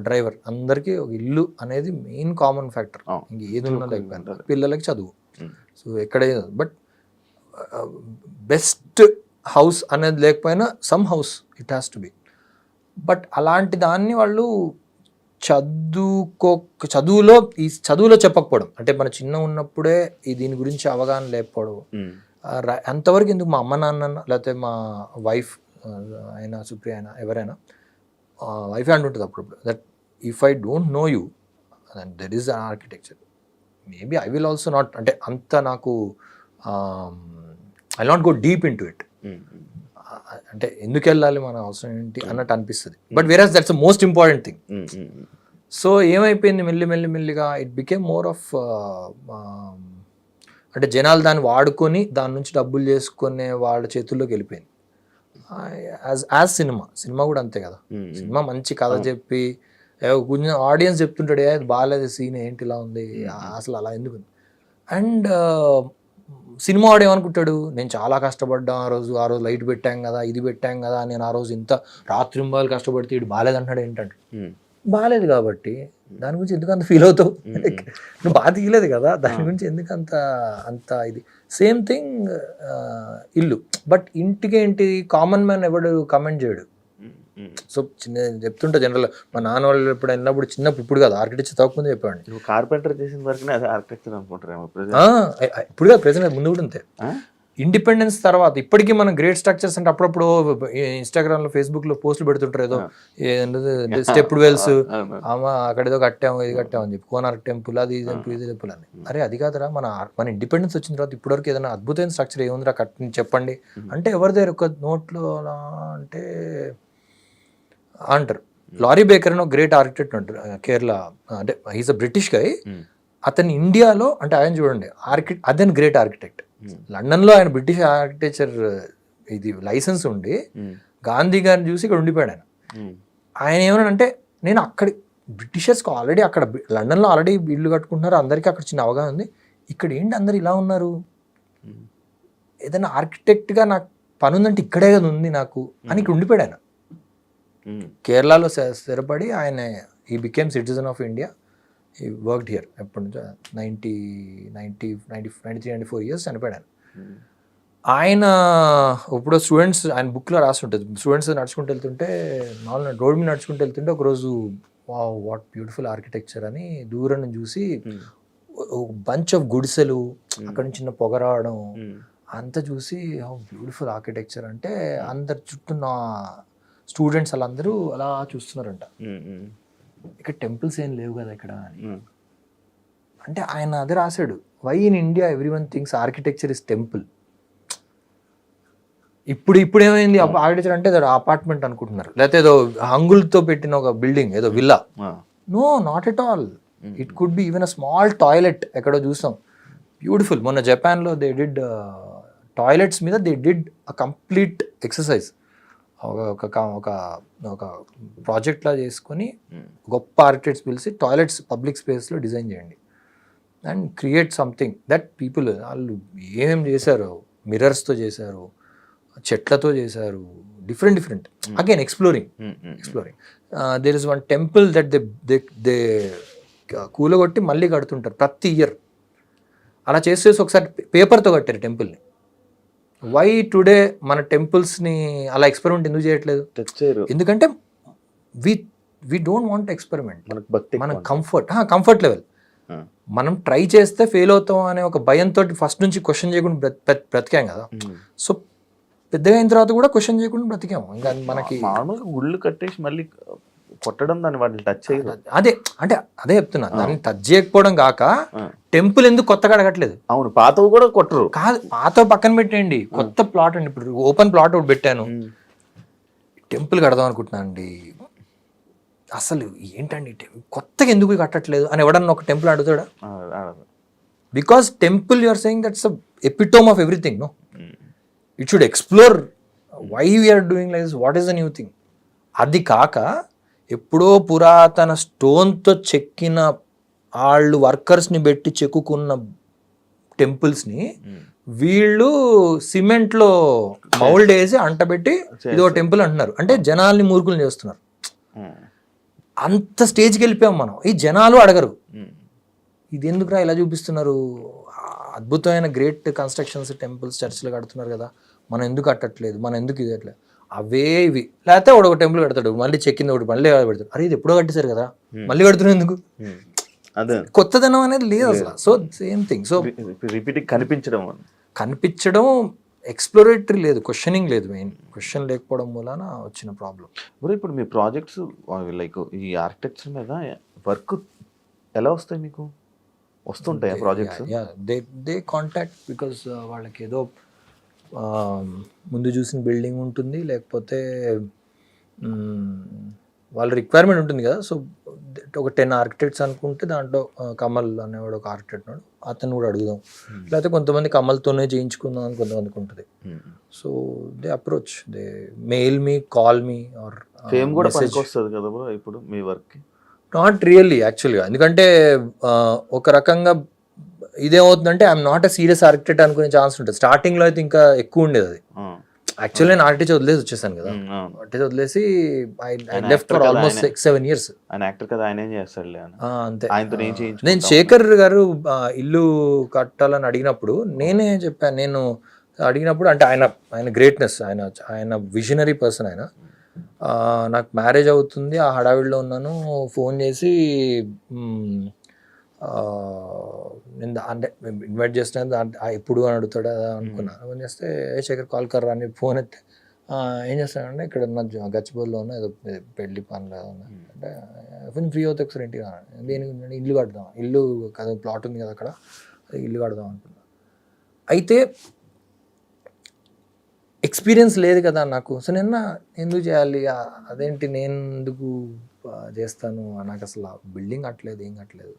డ్రైవర్ అందరికీ ఒక ఇల్లు అనేది మెయిన్ కామన్ ఫ్యాక్టర్. ఇంక ఏది ఉన్నా లేకపోయినా పిల్లలకి చదువు. సో ఎక్కడ బట్ బెస్ట్ హౌస్ అనేది లేకపోయినా some house it has to be. But అలాంటి దాన్ని వాళ్ళు చదువులో చెప్పకపోవడం, అంటే మన చిన్న ఉన్నప్పుడే దీని గురించి అవగాహన లేకపోవడం. అంతవరకు ఎందుకు మా అమ్మ నాన్న లేకపోతే మా వైఫ్ అయినా సుప్రియ అయినా ఎవరైనా వైఫ్ అంటుంటుంది అప్పుడప్పుడు that if I don't know you and that is an architecture maybe I will also not, అంటే అంత నాకు I not go deep into it. అంటే ఎందుకు వెళ్ళాలి మన అవసరం ఏంటి అన్నట్టు అనిపిస్తుంది. But whereas that's the most important thing. So ఏమైపోయింది మెల్లిగా ఇట్ బికేమ్ మోర్ ఆఫ్ అంటే జనాలు దాన్ని వాడుకొని దాని నుంచి డబ్బులు చేసుకునే వాళ్ళ చేతుల్లోకి వెళ్ళిపోయింది. యాజ్ సినిమా కూడా అంతే కదా. సినిమా మంచి కథ చెప్పి కొంచెం ఆడియన్స్ చెప్తుంటాడు అది బాగాలేదు సీన్ ఏంటి ఇలా ఉంది అసలు అలా ఎందుకు. అండ్ సినిమా వాడు ఏమనుకుంటాడు, నేను చాలా కష్టపడ్డా ఆ రోజు లైట్ పెట్టాం కదా, ఇది పెట్టాం కదా, నేను ఆ రోజు ఇంత రాత్రింబాలు కష్టపడితే ఇటు బాగాలేదంటాడు. ఏంటంటే బాగాలేదు కాబట్టి దాని గురించి ఎందుకు అంత ఫీల్ అవుతావు, నువ్వు బాగా తీయలేదు కదా దాని గురించి ఎందుకు అంత ఇది. సేమ్ థింగ్ ఇల్లు. బట్ ఇంటికి ఏంటి కామన్ మ్యాన్ ఎవడు కమెంట్ చేయడు. సో చెప్తుంటా జనరల్ మా నాన్న వాళ్ళు ఎప్పుడు వెళ్ళినప్పుడు చిన్నప్పుడు, ఇప్పుడు కాదు ఆర్కిటెక్చర్ చదవకముందే చెప్పండి. కార్పెంటర్ చేసిన వరకు అదే ఆర్కిటెక్చర్ అనుకుంటారేమో ఇప్పుడు కాదు ప్రెసెంట్ ముందు కూడా అంతే. ఇండిపెండెన్స్ తర్వాత ఇప్పటికీ మనం గ్రేట్ స్ట్రక్చర్స్ అంటే అప్పుడప్పుడు ఇన్స్టాగ్రామ్ లో ఫేస్బుక్ లో పోస్టులు పెడుతుంటారు ఏదో స్టెప్డ్ వెల్స్ అక్కడ ఏదో కట్టాము ఇది కట్టాము అని చెప్పి, కోనార్క్ టెంపుల్ అది ఇది టెంపుల్ అని. అరే అది కాదురా, మన ఇండిపెండెన్స్ వచ్చిన తర్వాత ఇప్పటివరకు ఏదైనా అద్భుతమైన స్ట్రక్చర్ ఏముందిరా కట్టి చెప్పండి అంటే ఎవరి దగ్గర ఒక నోట్లో అంటే అంటారు. లారీ బేకర్ అని ఒక గ్రేట్ ఆర్కిటెక్ట్ అంటారు కేరళ, అంటే హీస్ అ బ్రిటిష్ గై. అతని ఇండియాలో అంటే ఆయన చూడండి అతని గ్రేట్ ఆర్కిటెక్ట్. లండన్లో ఆయన బ్రిటిష్ ఆర్కిటెక్చర్ ఇది లైసెన్స్ ఉండి గాంధీ గారిని చూసి ఇక్కడ ఉండిపోయాడు ఆయన. ఆయన ఏమన్నాడంటే నేను అక్కడి బ్రిటిషర్స్కి ఆల్రెడీ అక్కడ లండన్లో ఆల్రెడీ ఇల్లు కట్టుకుంటున్నారు, అందరికీ అక్కడ చిన్న అవగాహన ఉంది, ఇక్కడ ఏంటి అందరు ఇలా ఉన్నారు, ఏదైనా ఆర్కిటెక్ట్గా నాకు పని ఉందంటే ఇక్కడే కదా ఉంది నాకు అని ఇక్కడ ఉండిపోయాడు ఆయన. కేరళలో స్థిరపడి ఆయన he became citizen of India. ఈ వర్క్డ్ హియర్ ఎప్పటి నుంచో 93-94 ఇయర్స్ చనిపోయాడు. ఆయన ఇప్పుడు స్టూడెంట్స్ ఆయన బుక్లో రాసి ఉంటుంది, స్టూడెంట్స్ నడుచుకుంటూ వెళ్తుంటే నార్మల్ రోడ్ మీద నడుచుకుంటూ వెళ్తుంటే ఒకరోజు వాట్ బ్యూటిఫుల్ ఆర్కిటెక్చర్ అని దూరం నుంచి చూసి బంచ్ ఆఫ్ గుడిసెలు అక్కడ నుంచి చిన్న పొగ రావడం అంతా చూసి బ్యూటిఫుల్ ఆర్కిటెక్చర్ అంటే అందరు చుట్టూ స్టూడెంట్స్ వాళ్ళందరూ అలా చూస్తున్నారంట. ఇక్కడ టెంపుల్స్ ఏం లేవు కదా ఇక్కడ అని. అంటే ఆయన అదే రాశాడు, why in India every one things architecture is temple. ఇప్పుడు ఏమైంది ఆర్కిటెక్చర్ అంటే అపార్ట్మెంట్ అనుకుంటున్నారు, లేకపోతే ఏదో హంగులతో పెట్టిన ఒక బిల్డింగ్ ఏదో villa. No, not at all. It could be even a small toilet. ఎక్కడో చూసాం బ్యూటిఫుల్. మొన్న జపాన్లో దే డిడ్ టాయిలెట్స్ మీద they did a complete exercise. ఒక ప్రాజెక్ట్లా చేసుకొని గొప్ప ఆర్కిటెక్ట్స్ పిలిచి టాయిలెట్స్ పబ్లిక్ స్పేస్లో డిజైన్ చేయండి and create something that people. వాళ్ళు ఏమేమి చేశారు, మిర్రర్స్తో చేశారు, చెట్లతో చేశారు, different again exploring. There is one temple that they కూలగొట్టి మళ్ళీ కడుతుంటారు ప్రతి ఇయర్. అలా చేసేసి ఒకసారి పేపర్తో కట్టారు టెంపుల్ని. వై టుడే మన టెంపుల్స్ని అలా ఎక్స్పెరిమెంట్ ఎందుకు చేయట్లేదు? ఎందుకంటే వి డోంట్ వాంట్ ఎక్స్పెరిమెంట్. మన కంఫర్ట్ లెవెల్ మనం ట్రై చేస్తే ఫెయిల్ అవుతాం అనే ఒక భయంతో ఫస్ట్ నుంచి క్వశ్చన్ చేయకుండా బ్రతికాం కదా. సో పెద్దగా అయిన తర్వాత కూడా క్వశ్చన్ చేయకుండా బ్రతికాము. ఇంకా మనకి నార్మల్గా గుళ్ళు కట్టేసి మళ్ళీ కొట్టడం, దాన్ని వాటిని టచ్ చేయదు. అదే చెప్తున్నా, దాన్ని టచ్ చేయకపోవడం కాక టెంపుల్ ఎందుకు కొత్తగా అడగట్లేదు? అవును, పాతవి కూడా కొట్టరు. కాదు, పాత పక్కన పెట్టేయండి, కొత్త ప్లాట్ అండి. ఇప్పుడు ఓపెన్ ప్లాట్ ఒకటి పెట్టాను, టెంపుల్ కడదాం అనుకుంటున్నాను అండి. అసలు ఏంటండి కొత్తగా ఎందుకు కట్టట్లేదు అని ఎవడన్నా ఒక టెంపుల్ అడుగుతాడా? Because temple you're saying that's epitome of everything. No, it should explore why we're doing like this, what is the new thing? అది కాక ఎప్పుడో పురాతన స్టోన్తో చెక్కిన వాళ్ళు వర్కర్స్ని పెట్టి చెక్కుకున్న టెంపుల్స్ని వీళ్ళు సిమెంట్లో మౌల్డ్ వేసి అంటబెట్టి ఇదో టెంపుల్ అంటున్నారు. అంటే జనాల్ని మూర్ఖులు చేస్తున్నారు. అంత స్టేజ్కి వెళ్ళిపోయాం మనం. ఈ జనాలు అడగరు ఇది ఎందుకురా ఇలా చూపిస్తున్నారు, అద్భుతమైన గ్రేట్ కన్స్ట్రక్షన్స్ టెంపుల్స్ చర్చిలు కడుతున్నారు కదా, మనం ఎందుకు కట్టట్లేదు, మనం ఎందుకు ఇది అట్లేదు, అవే ఇవి. లేకపోతే ఒక టెంపుల్ కడతాడు, మళ్ళీ చెక్కింది ఒకటి మళ్ళీ పెడతాడు, అరే ఇది ఎప్పుడో కట్టేశారు కదా మళ్ళీ కడుతున్నాం ఎందుకు, అదే కొత్తదనం అనేది లేదు అసలు. So same thing. So repeating కనిపించడం ఎక్స్ప్లోరేటరీ లేదు, క్వశ్చనింగ్ లేదు. మెయిన్ క్వశ్చన్ లేకపోవడం మూలన వచ్చిన ప్రాబ్లం. మరి ఇప్పుడు మీ ప్రాజెక్ట్స్ లైక్ ఈ ఆర్కిటెక్చర్ మీద వర్క్ ఎలా వస్తాయి మీకు? వస్తుంటాయి ప్రాజెక్ట్స్? దే కాంటాక్ట్ బికాస్ వాళ్ళకి ఏదో ముందు చూసిన బిల్డింగ్ ఉంటుంది, లేకపోతే వాళ్ళ రిక్వైర్మెంట్ ఉంటుంది కదా. సో ఒక 10 ఆర్కిటెక్ట్స్ అనుకుంటే దాంట్లో కమల్ అనేవాడు ఒక ఆర్కిటెక్ట్ ఉన్నాడు, అతను కూడా అడుగుదాం. లేకపోతే కొంతమంది కమల్తోనే చేయించుకుందాం అని కొంతమందికి ఉంటుంది. So they approach, they mail me, call me or fame కూడా పనికొస్తుంది కదా బ్రో ఇప్పుడు మీ వర్క్? నాట్ రియల్లీ యాక్చువల్గా. ఎందుకంటే ఒక రకంగా ఇదేమవుతుందంటే I'm not a serious architect అనుకునే ఛాన్స్ ఉంటుంది. స్టార్టింగ్లో అయితే ఇంకా ఎక్కువ ఉండేది అది. యాక్చువల్లీ నేను ఆర్కిటెక్చర్ వదిలేసి వచ్చేసాను కదా, ఆర్కిటెక్చర్ వదిలేసి I left for almost 6-7 years. ఆయన యాక్టర్ కదా, ఆయన ఏం చేస్తాడులే అంతే. నేను శేఖర్ గారు ఇల్లు కట్టాలని అడిగినప్పుడు నేనే చెప్పాను, నేను అడిగినప్పుడు అంటే ఆయన గ్రేట్నెస్, ఆయన విజనరీ పర్సన్. ఆయన నాకు మ్యారేజ్ అవుతుంది, ఆ హడావిడిలో ఉన్నాను, ఫోన్ చేసి నేను అంటే ఇన్వైట్ చేస్తున్నాను ఎప్పుడు అని అడుగుతాడా అనుకున్నాను. ఫోన్ చేస్తే శేఖర్ కాల్ కర్రా అని ఫోన్ ఎత్తే ఏం చేస్తానంటే ఇక్కడ ఉన్న గచ్చిబౌలిలో ఉన్న ఏదో పెళ్లి పనులు అంటే ఫ్రీ అవుతాయి ఒకసారి ఇంటికి దేనికి ఇల్లు కడదాం, ఇల్లు కదా ప్లాట్ ఉంది కదా అక్కడ, ఇల్లు కడదాం అనుకున్నా. అయితే ఎక్స్పీరియన్స్ లేదు కదా నాకు. సో నిన్న ఎందుకు చేయాలి, అదేంటి నేను ఎందుకు చేస్తాను, నాకు అసలు బిల్డింగ్ కట్టలేదు, ఏం కట్టలేదు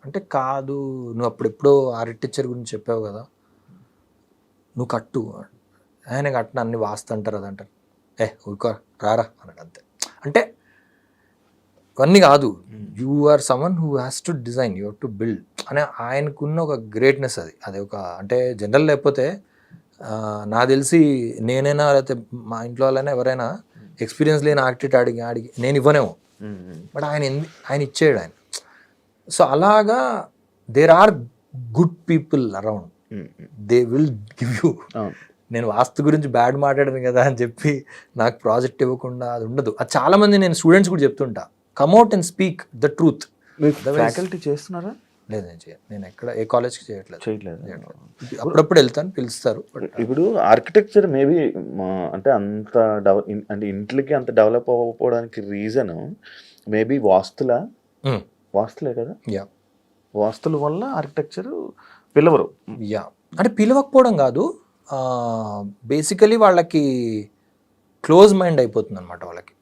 అంటే, కాదు నువ్వు అప్పుడెప్పుడో ఆర్కిటెక్చర్ గురించి చెప్పావు కదా, నువ్వు కట్టు. ఆయన కట్టిన అన్ని వాస్తు అంటారు అది అంటారు, ఊరుకో రారా అన్నాడు అంతే. అంటే ఇవన్నీ కాదు, you are someone who has to design, you have to build అనే ఆయనకున్న ఒక గ్రేట్నెస్ అది. అది ఒక అంటే జనరల్. లేకపోతే నాకు తెలిసి నేనైనా లేకపోతే మా ఇంట్లో వాళ్ళైనా ఎవరైనా ఎక్స్పీరియన్స్ లేని ఆర్కిటెక్ట్ అడిగి నేను ఇవ్వనేమో, బట్ ఆయన ఇచ్చేయడు ఆయన. సో అలాగా there are good people around, they will give you. నేను వాస్తు గురించి బ్యాడ్ మాట్లాడాను కదా అని చెప్పి నాకు ప్రాజెక్ట్ ఇవ్వకుండా అది ఉండదు. అది చాలా మంది నేను స్టూడెంట్స్ కూడా చెప్తుంటా, come out and speak the truth. Faculty చేస్తున్నారా? లేదు, నేను చేయను. నేను ఎక్కడ ఏ కాలేజ్కి చేయట్లేదు. అప్పుడప్పుడు వెళ్తాను, పిలుస్తారు. ఇప్పుడు ఆర్కిటెక్చర్ మేబీ అంటే అంత అంటే ఇంట్లోకి అంత డెవలప్ అవ్వకపోవడానికి రీజన్ మేబీ వాస్తులే కదా. వాస్తుల వల్ల ఆర్కిటెక్చర్ పిలవరు. అంటే పిలవకపోవడం కాదు, బేసికలీ వాళ్ళకి క్లోజ్ మైండ్ అయిపోతుంది అనమాట వాళ్ళకి.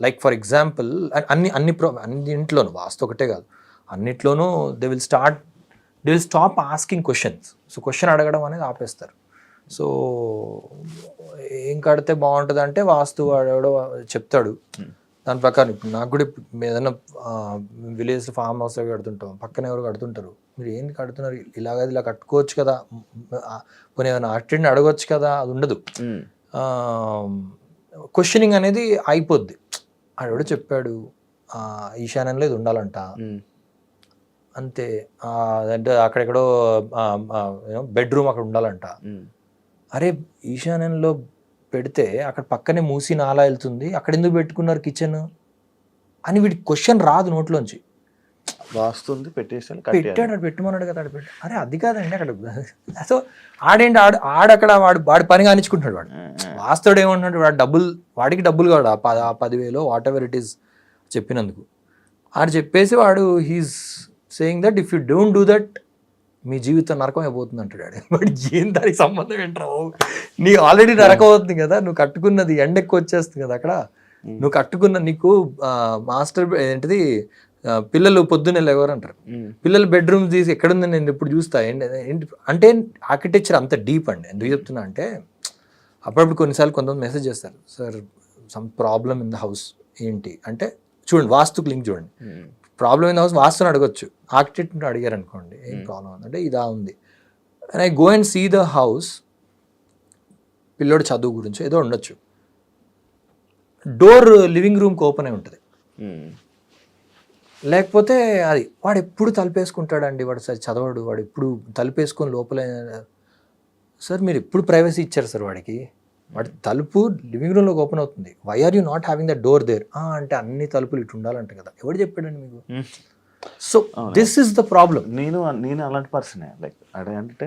లైక్ ఫర్ ఎగ్జాంపుల్ అన్నింట్లోనూ, వాస్తు ఒకటే కాదు, అన్నిట్లోనూ they will stop asking questions. So question అడగడం అనేది ఆపేస్తారు. సో ఏం కడితే బాగుంటుంది అంటే వాస్తు వాడు చెప్తాడు, దాని ప్రకారం. ఇప్పుడు నాకు కూడా ఏదైనా విలేజ్ ఫామ్ హౌస్ కడుతుంటాం, పక్కన ఎవరు కడుతుంటారు, మీరు ఏంటి కడుతున్నారు, ఇలా కట్టుకోవచ్చు కదా, పోనీ ఏమైనా ఆర్కిటెక్ట్ని అడగవచ్చు కదా, అది ఉండదు. క్వశ్చనింగ్ అనేది అయిపోద్ది. ఆడెవడో చెప్పాడు ఈశాన్యంలో ఇది ఉండాలంట అంతే, అంటే అక్కడెక్కడో బెడ్రూమ్ అక్కడ ఉండాలంట. అరే ఈశాన్యంలో పెడితే అక్కడ పక్కనే మూసి నాలా వెళ్తుంది, అక్కడ ఎందుకు పెట్టుకున్నారు కిచెన్ అని వీడికి క్వశ్చన్ రాదు నోట్లోంచి. వాస్తుంది పెట్టాడు, పెట్టమన్నాడు కదా, అరే అది కాదండి అక్కడ. సో ఆడేంటి ఆడక్కడ వాడి పని కానిచ్చుకుంటున్నాడు. వాడు వాస్తుడు ఏమంటున్నాడు, వాడికి డబ్బులు కాదు, 10,000 వాట్ ఎవర్ ఇట్ ఈస్ చెప్పినందుకు. ఆడు చెప్పేసి వాడు he's saying that if you don't do that మీ జీవితం నరకం అయిపోతుంది అంటాడు. బట్ ఏం దానికి సంబంధం ఏంట్రావు, నీ ఆల్రెడీ నరకం అవుతుంది కదా, నువ్వు కట్టుకున్నది ఎండ ఎక్కువ వచ్చేస్తుంది కదా అక్కడ, నువ్వు కట్టుకున్న నీకు మాస్టర్ ఏంటిది పిల్లలు పొద్దున్నే లేవరు అంటారు, పిల్లలు బెడ్రూమ్ తీసి ఎక్కడుందని నేను ఇప్పుడు చూస్తా ఏంటి అంటే ఆర్కిటెక్చర్ అంత డీప్ అండి. ఎందుకు చెప్తున్నా అంటే అప్పుడప్పుడు కొన్నిసార్లు కొంతమంది మెసేజ్ చేస్తారు, sir some problem in the house ఏంటి అంటే, చూడండి వాస్తుకు లింక్ చూడండి, ప్రాబ్లమ్ ఇన్ ద హౌస్ వాస్తుని అడగొచ్చు, ఆర్కిటెక్ట్ అడిగారు అనుకోండి ఏం ప్రాబ్లం ఉందంటే ఇదా ఉంది, and I go and see the house, పిల్లోడు చదువు గురించి ఏదో ఉండొచ్చు, డోర్ లివింగ్ రూమ్కి ఓపెన్ అయి ఉంటుంది, లేకపోతే అది వాడు ఎప్పుడు తలుపేసుకుంటాడండి, వాడు సరే చదవడు, వాడు ఎప్పుడు తలుపేసుకొని లోపలే, సార్ మీరు ఎప్పుడు ప్రైవసీ ఇచ్చారు సార్ వాడికి, వాడి తలుపు లివింగ్ రూమ్లోకి ఓపెన్ అవుతుంది, why are you not having the door there అంటే అన్ని తలుపులు ఇటు ఉండాలంట కదా, ఎవడు చెప్పాడండి మీకు? So this is the problem. నేను అలాంటి పర్సనే, లైక్ అంటే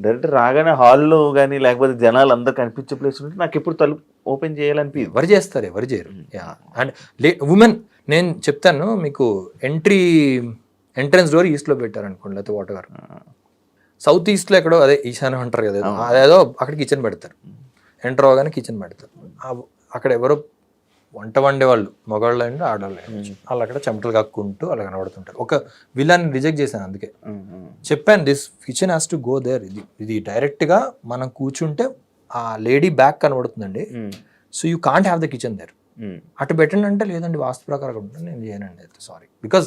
డైరెక్ట్ రాగానే హాల్లో కానీ లేకపోతే జనాలు అందరు కనిపించే ప్లేస్ ఉంటే నాకు ఎప్పుడు తలుపు ఓపెన్ చేయాలనిపి, ఎవరు చేస్తారు, ఎవరు చేయరు. అండ్ ఉమెన్, నేను చెప్తాను మీకు, ఎంట్రన్స్ డోర్ ఈస్ట్లో పెట్టారు అనుకోండి, లేకపోతే వాట్ ఎవర్, సౌత్ ఈస్ట్లో ఎక్కడో అదే ఈశాన్యం అంటారు కదా, అదేదో అక్కడ కిచెన్ పెడతారు, ఎంటర్ అవగానే కిచెన్ పెడతారు, అక్కడ ఎవరో వంట వండే వాళ్ళు మగవాళ్ళు అండి ఆడవాళ్ళు అండి, వాళ్ళు అక్కడ చెమటలు కక్కుంటూ అలా కనబడుతుంటారు. ఒక విలాన్ని రిజెక్ట్ చేశాను, అందుకే చెప్పాను this kitchen has to go there, ఇది డైరెక్ట్గా మనం కూర్చుంటే ఆ లేడీ బ్యాక్ కనబడుతుందండి, so you can't have the kitchen there, అటు పెట్టండి అంటే లేదండి వాస్తు ప్రకారం ఉంటుంది, నేను చేయనండి అయితే సారీ, బికాజ్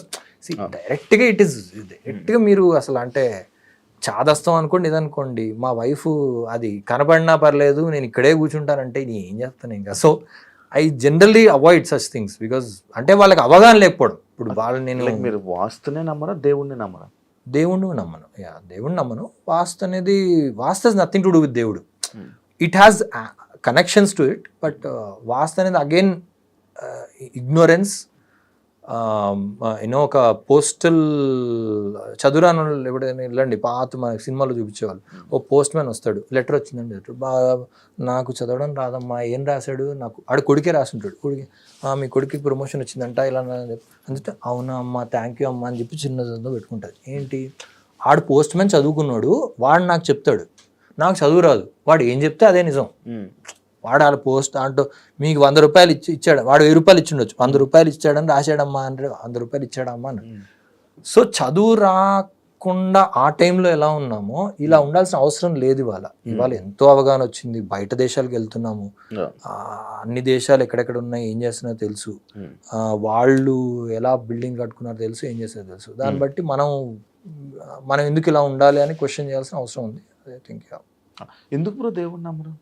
డైరెక్ట్గా ఇట్ ఈస్ డైరెక్ట్గా మీరు అసలు అంటే చాదస్తాం అనుకోండి, ఇదనుకోండి మా వైఫ్ అది కనబడినా పర్లేదు నేను ఇక్కడే కూర్చుంటానంటే నేను ఏం చేస్తాను ఇంకా. So I generally avoid such things, because అంటే వాళ్ళకి అవగాహన లేకపోవడం. ఇప్పుడు వాళ్ళు నేను మీరు వాస్తునే నమ్మరా దేవుణ్ణి నమ్మరా? దేవుణ్ణి నమ్మను, దేవుణ్ణి నమ్మను. వాస్తు అనేది vastu has nothing to do with దేవుడు, it has connections to it, but vastu అనేది అగైన్ ఇగ్నోరెన్స్. ఒక పోస్టల్ చదువురాను ఎప్పుడైనా వెళ్ళండి, పాత మన సినిమాలో చూపించేవాళ్ళు, ఓ పోస్ట్ మ్యాన్ వస్తాడు, లెటర్ వచ్చిందండి, లెటర్ బాగా నాకు చదవడం రాదమ్మా, ఏం రాశాడు, నాకు ఆడు కొడుకే రాసుంటాడు, కొడుకు మీ కొడుకు ప్రమోషన్ వచ్చిందంట ఇలా అందుకే అవునా అమ్మ థ్యాంక్ యూ అమ్మ అని చెప్పి చిన్నదంతా పెట్టుకుంటుంది. ఏంటి ఆడు పోస్ట్ మ్యాన్ చదువుకున్నాడు, వాడు నాకు చెప్తాడు, నాకు చదువు రాదు, వాడు ఏం చెప్తే అదే నిజం. వాడు ఆడ పోస్ట్ అంటూ మీకు 100 రూపాయలు ఇచ్చాడు, వాడు 1000 రూపాయలు ఇచ్చిండొచ్చు, 100 రూపాయలు ఇచ్చాడని రాశాడమ్మా అంటే 100 రూపాయలు ఇచ్చాడమ్మా అని. సో చదువు రాకుండా ఆ టైంలో ఎలా ఉన్నామో ఇలా ఉండాల్సిన అవసరం లేదు. ఇవాళ ఎంతో అవగాహన వచ్చింది, బయట దేశాలకు వెళ్తున్నాము, అన్ని దేశాలు ఎక్కడెక్కడ ఉన్నాయి ఏం చేస్తున్నారో తెలుసు, వాళ్ళు ఎలా బిల్డింగ్ కట్టుకున్నారో తెలుసు, ఏం చేస్తారో తెలుసు. దాన్ని బట్టి మనం ఎందుకు ఇలా ఉండాలి అని క్వశ్చన్ చేయాల్సిన అవసరం ఉంది. ఐ థింక్ ఎందుకు బ్రో దేవుడు నమ్మరు?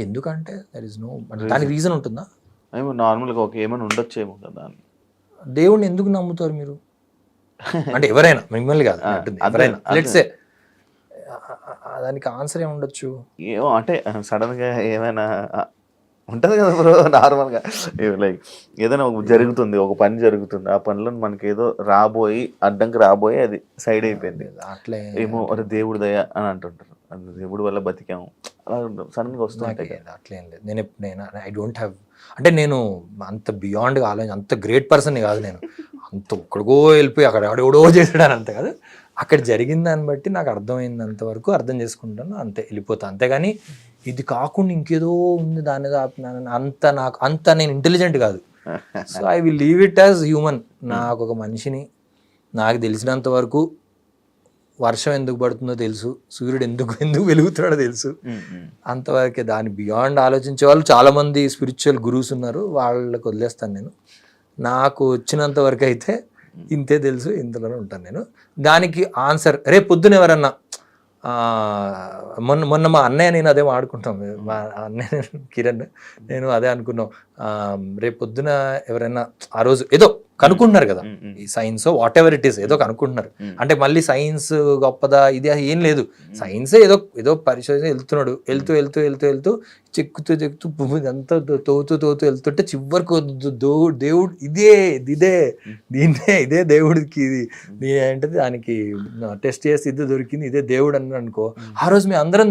ఎందుకంటే దర్ ఇస్ నో, దానికి రీజన్ ఉంటుందా? నార్మల్గా ఓకే ఏమైనా ఉండొచ్చేమో కదా. దేవుడిని ఎందుకు నమ్ముతారు మీరు అంటే ఎవరైనా, మిమ్మల్ని కాదు ఎవరైనా, లెట్స్ సే దానికి ఆన్సర్ ఏమి ఉండొచ్చు? ఏమో అంటే సడన్గా ఏమైనా ఉంటుంది కదా బ్రో, నార్మల్గా లైక్ ఏదైనా జరుగుతుంది, ఒక పని జరుగుతుంది, ఆ పనిలో మనకి ఏదో అడ్డంకి రాబోయి అది సైడ్ అయిపోయింది, అట్లే ఏమో అరే దేవుడి దయ అని అంటుంటారు, దేవుడి వల్ల బతికాము, అలా సడన్గా వస్తుంటాయి. అట్లేం లేదు, నేను ఐ డోంట్ హ్యావ్, అంటే నేను అంత బియాండ్గా ఆలోచన, అంత గ్రేట్ పర్సన్ కాదు నేను, అంత ఒక్కడికో వెళ్ళిపోయి అక్కడ ఎవడో చేసాడని అంత కాదు, అక్కడ జరిగిన దాన్ని బట్టి నాకు అర్థమైనంత వరకు అర్థం చేసుకుంటాను, అంతే వెళ్ళిపోతాను. అంతేగాని ఇది కాకుండా ఇంకేదో ఉంది దాని అంత నేను ఇంటెలిజెంట్ కాదు. So I will leave it as human. నాకు ఒక మనిషిని, నాకు తెలిసినంత వరకు వర్షం ఎందుకు పడుతుందో తెలుసు, సూర్యుడు ఎందుకు వెలుగుతాడో తెలుసు, అంతవరకే. దాని బియాండ్ ఆలోచించే వాళ్ళు చాలామంది స్పిరిచువల్ గురూస్ ఉన్నారు, వాళ్ళకి వదిలేస్తాను నేను. నాకు వచ్చినంత వరకు అయితే ఇంతే తెలుసు, ఇంతలోనే ఉంటాను నేను. దానికి ఆన్సర్ రేపు పొద్దున ఎవరన్నా, మొన్న మా అన్నయ్య నేను అదే ఆడుకుంటాం, మా అన్నయ్య కిరణ్ నేను అదే అనుకున్నాం, రేపు పొద్దున ఎవరైనా ఆ రోజు ఏదో కనుక్కుంటున్నారు కదా, ఈ science what ever it is ఏదో కనుక్కుంటున్నారు, అంటే మళ్ళీ సైన్స్ గొప్పదా ఇది ఏం లేదు, సైన్సే ఏదో పరిశోధన వెళ్తూ చెక్కుతూ భూమి అంతా తోతూ వెళ్తుంటే చివరికి దేవుడు ఇదే దేవుడికి ఇది ఏంటది దానికి టెస్ట్ చేసి ఇది దొరికింది ఇదే దేవుడు అని అనుకో, ఆ రోజు మేము అందరం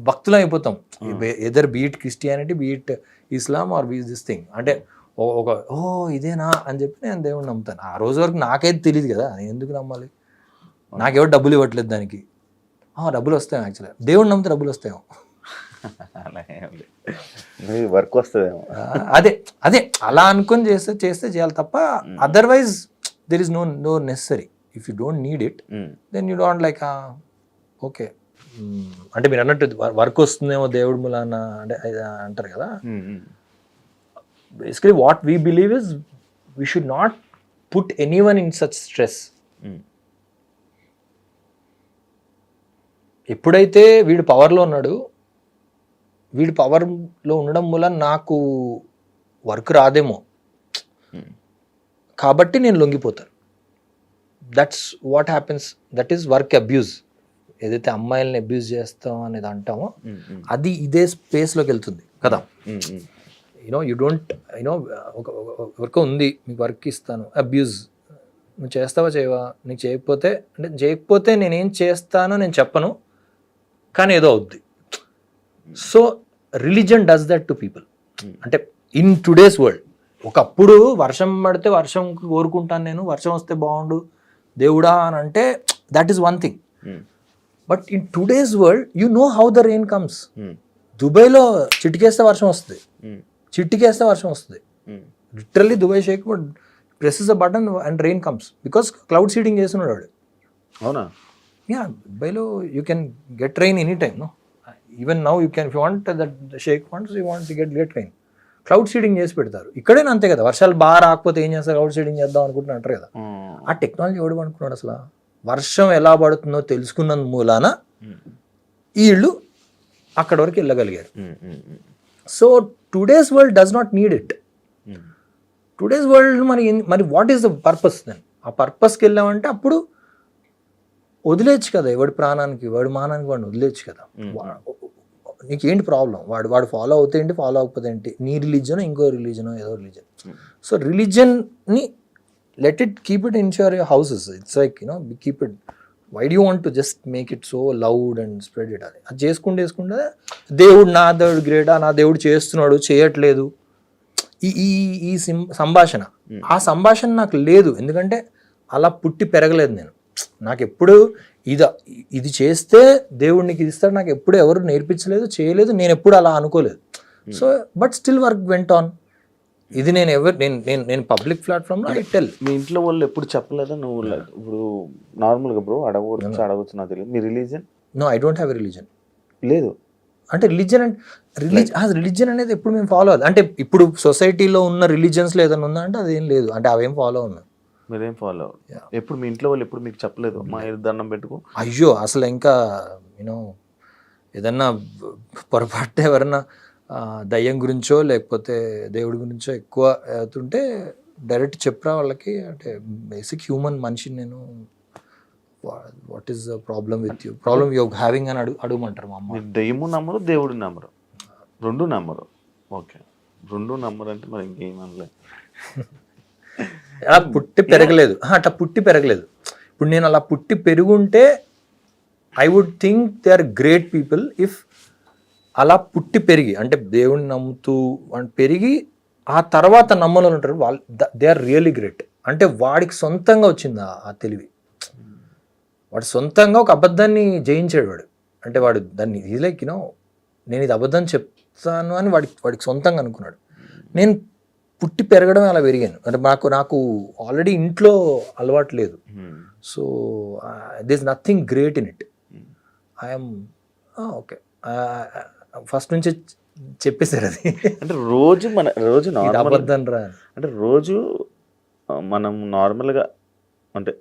భక్తులం అయిపోతాం, either be it Christianity be it Islam or be it this thing, అంటే ఇదేనా అని చెప్పి నేను దేవుడిని నమ్ముతాను. ఆ రోజు వరకు నాకైతే తెలియదు కదా, నేను ఎందుకు నమ్మాలి, నాకెవరు డబ్బులు ఇవ్వట్లేదు దానికి, డబ్బులు వస్తాయి, యాక్చువల్గా దేవుడిని నమ్మితే డబ్బులు వస్తాయేమో, వర్క్ వస్తుందేమో, అదే అలా అనుకొని చేస్తే చేయాలి తప్ప, otherwise there is no necessary. If you don't need it then you don't like okay అంటే మీరు అన్నట్టు వర్క్ వస్తుందేమో దేవుడి మూలాన అంటే అంటారు కదా. Basically what we believe is we should not put anyone in such stress. ఎప్పుడైతే వీడు పవర్లో ఉన్నాడు, వీడు పవర్లో ఉండడం మూలన నాకు వర్క్ రాదేమో కాబట్టి నేను లొంగిపోతాను. That's what happens. That is work abuse. ఏదైతే అమ్మాయిల్ని అబ్యూజ్ చేస్తాం అనేది అంటామో అది ఇదే స్పేస్లోకి వెళ్తుంది కదా. యూనో యూ డోంట్ యూనో ఒక వర్క్ ఉంది, మీకు వర్క్ ఇస్తాను, అబ్యూజ్. నువ్వు చేస్తావా చేయవా, నీకు చేయకపోతే నేనేం చేస్తానో నేను చెప్పను, కానీ ఏదో అవుద్ది. So religion does that to people. అంటే ఇన్ టుడేస్ వరల్డ్, ఒకప్పుడు వర్షం పడితే వర్షం కోరుకుంటాను నేను, వర్షం వస్తే బాగుండు దేవుడా అని అంటే that is one thing. But in today's world you know how the rain comes. దుబాయ్లో చిటికేస్తే వర్షం వస్తుంది, literally Dubai sheikh presses a button and rain comes because cloud seeding చేస్తున్నాడు వాడు. అవునా? యా, దుబాయ్లో you can get rain any time. No, even now you can, if you want that sheikh wants, you want to get rain, cloud seeding చేసి పెడతారు. ఇక్కడైనా అంతే కదా, వర్షాలు బాగా రాకపోతే ఏం చేస్తారు, క్లౌడ్ సీడింగ్ చేద్దాం అనుకుంటున్నారు కదా. ఆ టెక్నాలజీ ఎవడు అనుకున్నాడు అసలు? వర్షం ఎలా పడుతుందో తెలుసుకున్నందు మూలాన వీళ్ళు అక్కడ వరకు వెళ్ళగలిగారు. So today's world does not need it. Today's world మరి what is the purpose then? ఆ పర్పస్కి వెళ్ళామంటే అప్పుడు వదిలేచ్చు కదా, ఎవడి ప్రాణానికి వాడి మానానికి వాడిని వదిలేచ్చు కదా. నీకేంటి ప్రాబ్లం? వాడు ఫాలో అవుతే ఏంటి, ఫాలో అవ్వకపోతే ఏంటి? నీ రిలీజన్, ఇంకో రిలీజన్, ఏదో రిలీజన్. సో రిలీజన్ని let it, keep it in your houses. It's like, you know, keep it. Why do you want to just make it so loud and spread it? అది చేసుకుంటే దేవుడు, నా దేవుడు గ్రేటా, నా దేవుడు చేస్తున్నాడు, చేయట్లేదు, ఈ సంభాషణ, ఆ సంభాషణ నాకు లేదు. ఎందుకంటే అలా పుట్టి పెరగలేదు నేను. నాకు ఎప్పుడు ఇది చేస్తే దేవుడు నీకు ఇది ఇస్తాడు నాకు ఎప్పుడు ఎవరు నేర్పించలేదు, చేయలేదు, నేను ఎప్పుడు అలా అనుకోలేదు. So but still work went on. ఇది నేను పబ్లిక్ ప్లాట్ఫామ్లో ఐ టెల్. మీ ఇంట్లో వాళ్ళు ఎప్పుడు చెప్పలేదా నువ్వు ఇప్పుడు నార్మల్గా బ్రో అడగవచ్చు నాకు తెలియదు, మీ religion? No, I don't have a religion. లేదు అంటే రిలీజన్ అనేది ఎప్పుడు మేము ఫాలో అవ్వదు. అంటే ఇప్పుడు సొసైటీలో ఉన్న రిలీజన్స్లో ఏదైనా ఉందా అంటే అదేం లేదు. అంటే అవేం ఫాలో ఉన్నాం. మీరేం ఫాలో ఎప్పుడు మీ ఇంట్లో వాళ్ళు ఎప్పుడు మీకు చెప్పలేదు మా దండం పెట్టుకో? అయ్యో, అసలు ఇంకా యూనో ఏదన్నా పొరపాటు ఎవరన్నా దయ్యం గురించో లేకపోతే దేవుడి గురించో ఎక్కువ అవుతుంటే డైరెక్ట్ చెప్పరా వాళ్ళకి. అంటే బేసిక్ హ్యూమన్ మనిషిని నేను, what is the problem with you, problem you having అని అడగమంటారు మా అమ్మ. దయ్యము నమ్మరు, దేవుడు నమ్మరు, రెండు నమ్మరు. ఓకే, రెండు నమ్మరు అంటే మరి ఇంకేమనలేదు. అలా పుట్టి పెరగలేదు, అట్లా పుట్టి పెరగలేదు. ఇప్పుడు నేను అలా పుట్టి పెరుగుంటే I would think they are great people. If అలా పుట్టి పెరిగి, అంటే దేవుడిని నమ్ముతూ పెరిగి ఆ తర్వాత నమ్మలు ఉంటారు వాళ్ళు, దే ఆర్ రియలీ గ్రేట్. అంటే వాడికి సొంతంగా వచ్చింది ఆ తెలివి. వాడు సొంతంగా ఒక అబద్ధాన్ని జయించాడు వాడు. అంటే వాడు దాన్ని ఇది లైక్ యూనో నేను ఇది అబద్ధం చెప్తాను అని వాడికి సొంతంగా అనుకున్నాడు. నేను పుట్టి పెరగడం అలా పెరిగాను. అంటే నాకు ఆల్రెడీ ఇంట్లో అలవాటు లేదు. So this is nothing great in it. I'm okay, first నుంచి చెప్పేశారు అది. అంటే రోజు అబద్ధం రా అంటే రోజు మనం నార్మల్గా అంటే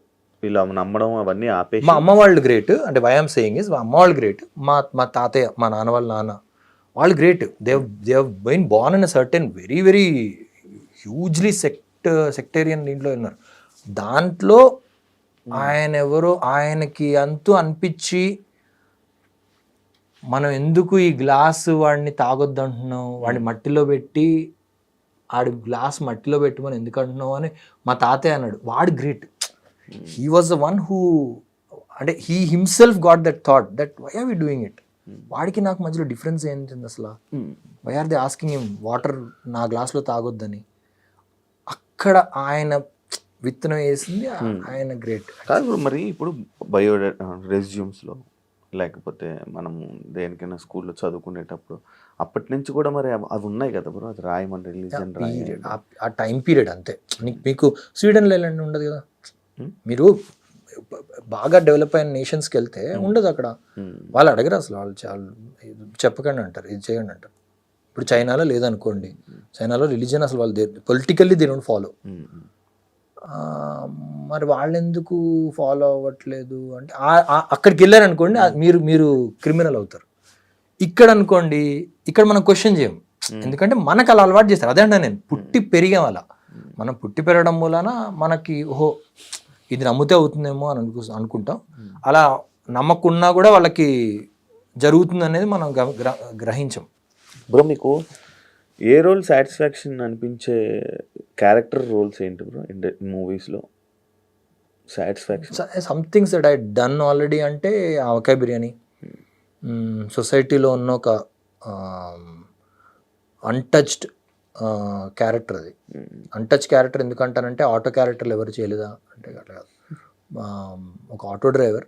ఇలా నమ్మడం అవన్నీ ఆపేసి. మా అమ్మ వాళ్ళు గ్రేట్. అంటే వై ఐఎమ్ సేయింగ్ ఇస్, మా అమ్మ వాళ్ళు గ్రేట్. మా తాతయ్య, మా నాన్న వాళ్ళ నాన్న వాళ్ళు great. They have been born in a certain very very hugely sectarian దీంట్లో ఉన్నారు. దాంట్లో ఆయన ఎవరో ఆయనకి అంతూ అనిపించి మనం ఎందుకు ఈ గ్లాసు వాడిని తాగొద్దు అంటున్నాం, వాడిని మట్టిలో పెట్టి ఆడి గ్లాస్ మట్టిలో పెట్టుమని ఎందుకు అంటున్నావు అని మా తాతయ్య అన్నాడు. వాడు great. He was the one who, అంటే he himself got that thought that why are we doing it. వాడికి నాకు మధ్యలో డిఫరెన్స్ ఏంటి అసలు? Why are they asking him water నా గ్లాస్లో తాగొద్దని? అక్కడ ఆయన విత్తనం వేసింది ఆయన గ్రేట్. కాదు మరి ఇప్పుడు బయో రెజ్యూమ్స్లో లేకపోతే మనం దేనికైనా స్కూల్లో చదువుకునేటప్పుడు అప్పటి నుంచి కూడా మరి అవి ఉన్నాయి కదా బ్రో, అది రాయమని రిలీజన్ ఆ టైం పీరియడ్ అంతే. మీకు స్వీడన్లో ఉండదు కదా. మీరు బాగా డెవలప్ అయిన నేషన్స్కి వెళ్తే ఉండదు అక్కడ. వాళ్ళు అడగరు అసలు, వాళ్ళు చాలా చెప్పకండి అంటారు, ఇది చేయండి అంటారు. ఇప్పుడు చైనాలో లేదనుకోండి, చైనాలో రిలీజియన్ అసలు వాళ్ళు పొలిటికల్లీ దే డోంట్ ఫాలో. మరి వాళ్ళు ఎందుకు ఫాలో అవ్వట్లేదు అంటే అక్కడికి వెళ్ళారు అనుకోండి మీరు మీరు క్రిమినల్ అవుతారు. ఇక్కడ అనుకోండి, ఇక్కడ మనం క్వశ్చన్ చేయం, ఎందుకంటే మనకు అలా అలవాటు చేస్తారు. అదే అంటా నేను, పుట్టి పెరిగాం అలా. మనం పుట్టి పెరగడం మూలాన మనకి ఓహో ఇది నమ్మితే అవుతుందేమో అని అనుకుంటాం. అలా నమ్మకున్నా కూడా వాళ్ళకి జరుగుతుంది అనేది మనం గ్రహించాం. బ్రో మీకు ఏ రోల్ సాటిస్ఫాక్షన్ అనిపించే క్యారెక్టర్ రోల్స్ ఏంటి బ్రో మూవీస్లో satisfaction? Somethings that I done already అంటే ఆవకాయ బిర్యానీ, సొసైటీలో ఉన్న ఒక అన్టచ్డ్ క్యారెక్టర్. అది అన్టచ్ క్యారెక్టర్ ఎందుకంటానంటే ఆటో క్యారెక్టర్లు ఎవరు చేయలేదా అంటే అట్లా కాదు. ఒక ఆటో డ్రైవర్,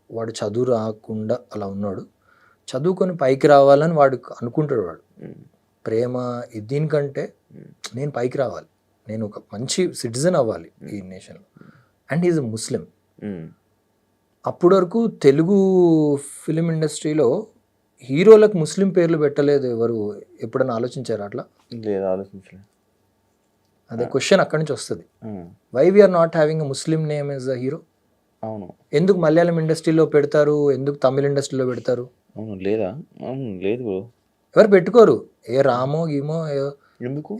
వాడు చదువు రాకుండా అలా ఉన్నాడు, చదువుకొని పైకి రావాలని వాడు అనుకుంటాడు. వాడు ప్రేమ దీనికంటే నేను పైకి రావాలి, నేను ఒక మంచి సిటిజన్ అవ్వాలి ఈ నేషన్లో, అండ్ ఈజ్ అ ముస్లిం. అప్పటి వరకు తెలుగు ఫిలిం ఇండస్ట్రీలో హీరోలకు ముస్లిం పేర్లు పెట్టలేదు ఎవరు, ఎప్పుడైనా ఆలోచించారు అట్లా? లేదు, ఆలోచించలేదు. అదే క్వశ్చన్ అక్కడి నుంచి వస్తుంది. Why we are not having a Muslim name as a hero? అవును, ఎందుకు మలయాళం ఇండస్ట్రీలో పెడతారు, ఎందుకు తమిళ ఇండస్ట్రీలో పెడతారు? అవును, లేదా? అవును, లేదు బ్రో, ఎవరు పెట్టుకోరు. ఏ రామో గీమో ఎందుకు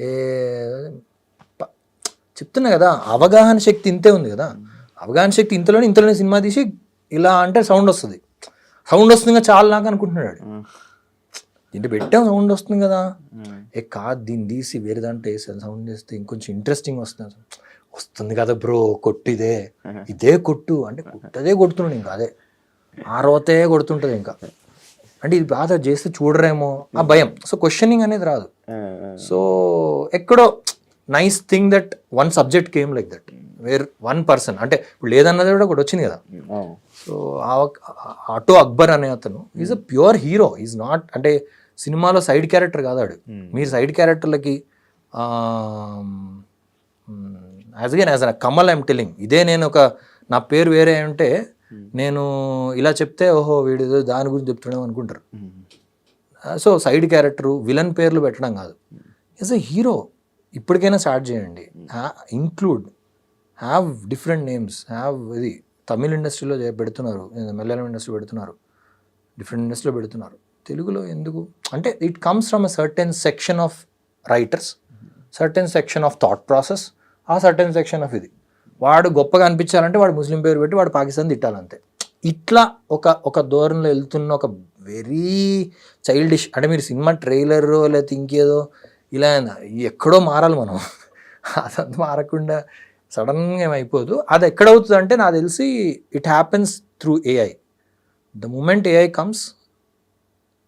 చెప్తున్నా కదా, అవగాహన శక్తి ఇంతే ఉంది కదా. అవగాహన శక్తి ఇంతలోనే సినిమా తీసి ఇలా అంటే సౌండ్ వస్తుంది కదా చాలా నాకు అనుకుంటున్నాడు. దీంట్లో పెట్టాం సౌండ్ వస్తుంది కదా, కాదు దీన్ని తీసి వేరే దాంట్లో వేసి సౌండ్ చేస్తే ఇంకొంచెం ఇంట్రెస్టింగ్ వస్తుంది కదా బ్రో, కొట్టు ఇదే కొట్టు అంటే కొట్టదే కొడుతున్నాడు, ఇంకా అదే ఆరోతే కొడుతుంటుంది ఇంకా. అంటే ఇది బాగా చేస్తే చూడరేమో ఆ భయం. సో క్వశ్చనింగ్ అనేది రాదు. సో ఎక్కడో nice thing that one subject came like that, where one person, అంటే ఇప్పుడు లేదన్నది కూడా ఒకటి వచ్చింది కదా. సో ఆటో అక్బర్ అనే అతను is a pure hero. Is not అంటే సినిమాలో సైడ్ క్యారెక్టర్ కాదాడు. మీరు సైడ్ క్యారెక్టర్లకి as a Kamal I'm telling, ఇదే నేను ఒక నా పేరు వేరే ఉంటే నేను ఇలా చెప్తే ఓహో వీడు దాని గురించి చెప్తున్నాం అనుకుంటారు. సో సైడ్ క్యారెక్టరు విలన్ పేర్లు పెట్టడం కాదు, యాజ్ అ హీరో ఇప్పటికైనా స్టార్ట్ చేయండి. Include have different names, have ఇది తమిళ ఇండస్ట్రీలో పెడుతున్నారు, మలయాళం ఇండస్ట్రీ పెడుతున్నారు, డిఫరెంట్ ఇండస్ట్రీలో పెడుతున్నారు. తెలుగులో ఎందుకు అంటే it comes from a certain section of writers, certain section of thought process, ఆ సర్టెన్ సెక్షన్ ఆఫ్ ఇది. వాడు గొప్పగా అనిపించాలంటే వాడు ముస్లిం పేరు పెట్టి వాడు పాకిస్తాన్ తిట్టాలంతే. ఇట్లా ఒక ధోరణిలో వెళ్తున్న ఒక వెరీ చైల్డిష్, అంటే మీరు సినిమా ట్రైలర్ లేకపోతే ఇంకేదో ఇలా ఎక్కడో మారాలి మనం, అదంతా మారకుండా సడన్గా ఏమైపోదు. అది ఎక్కడవుతుంది అంటే నాకు తెలిసి it happens through AI. The moment AI comes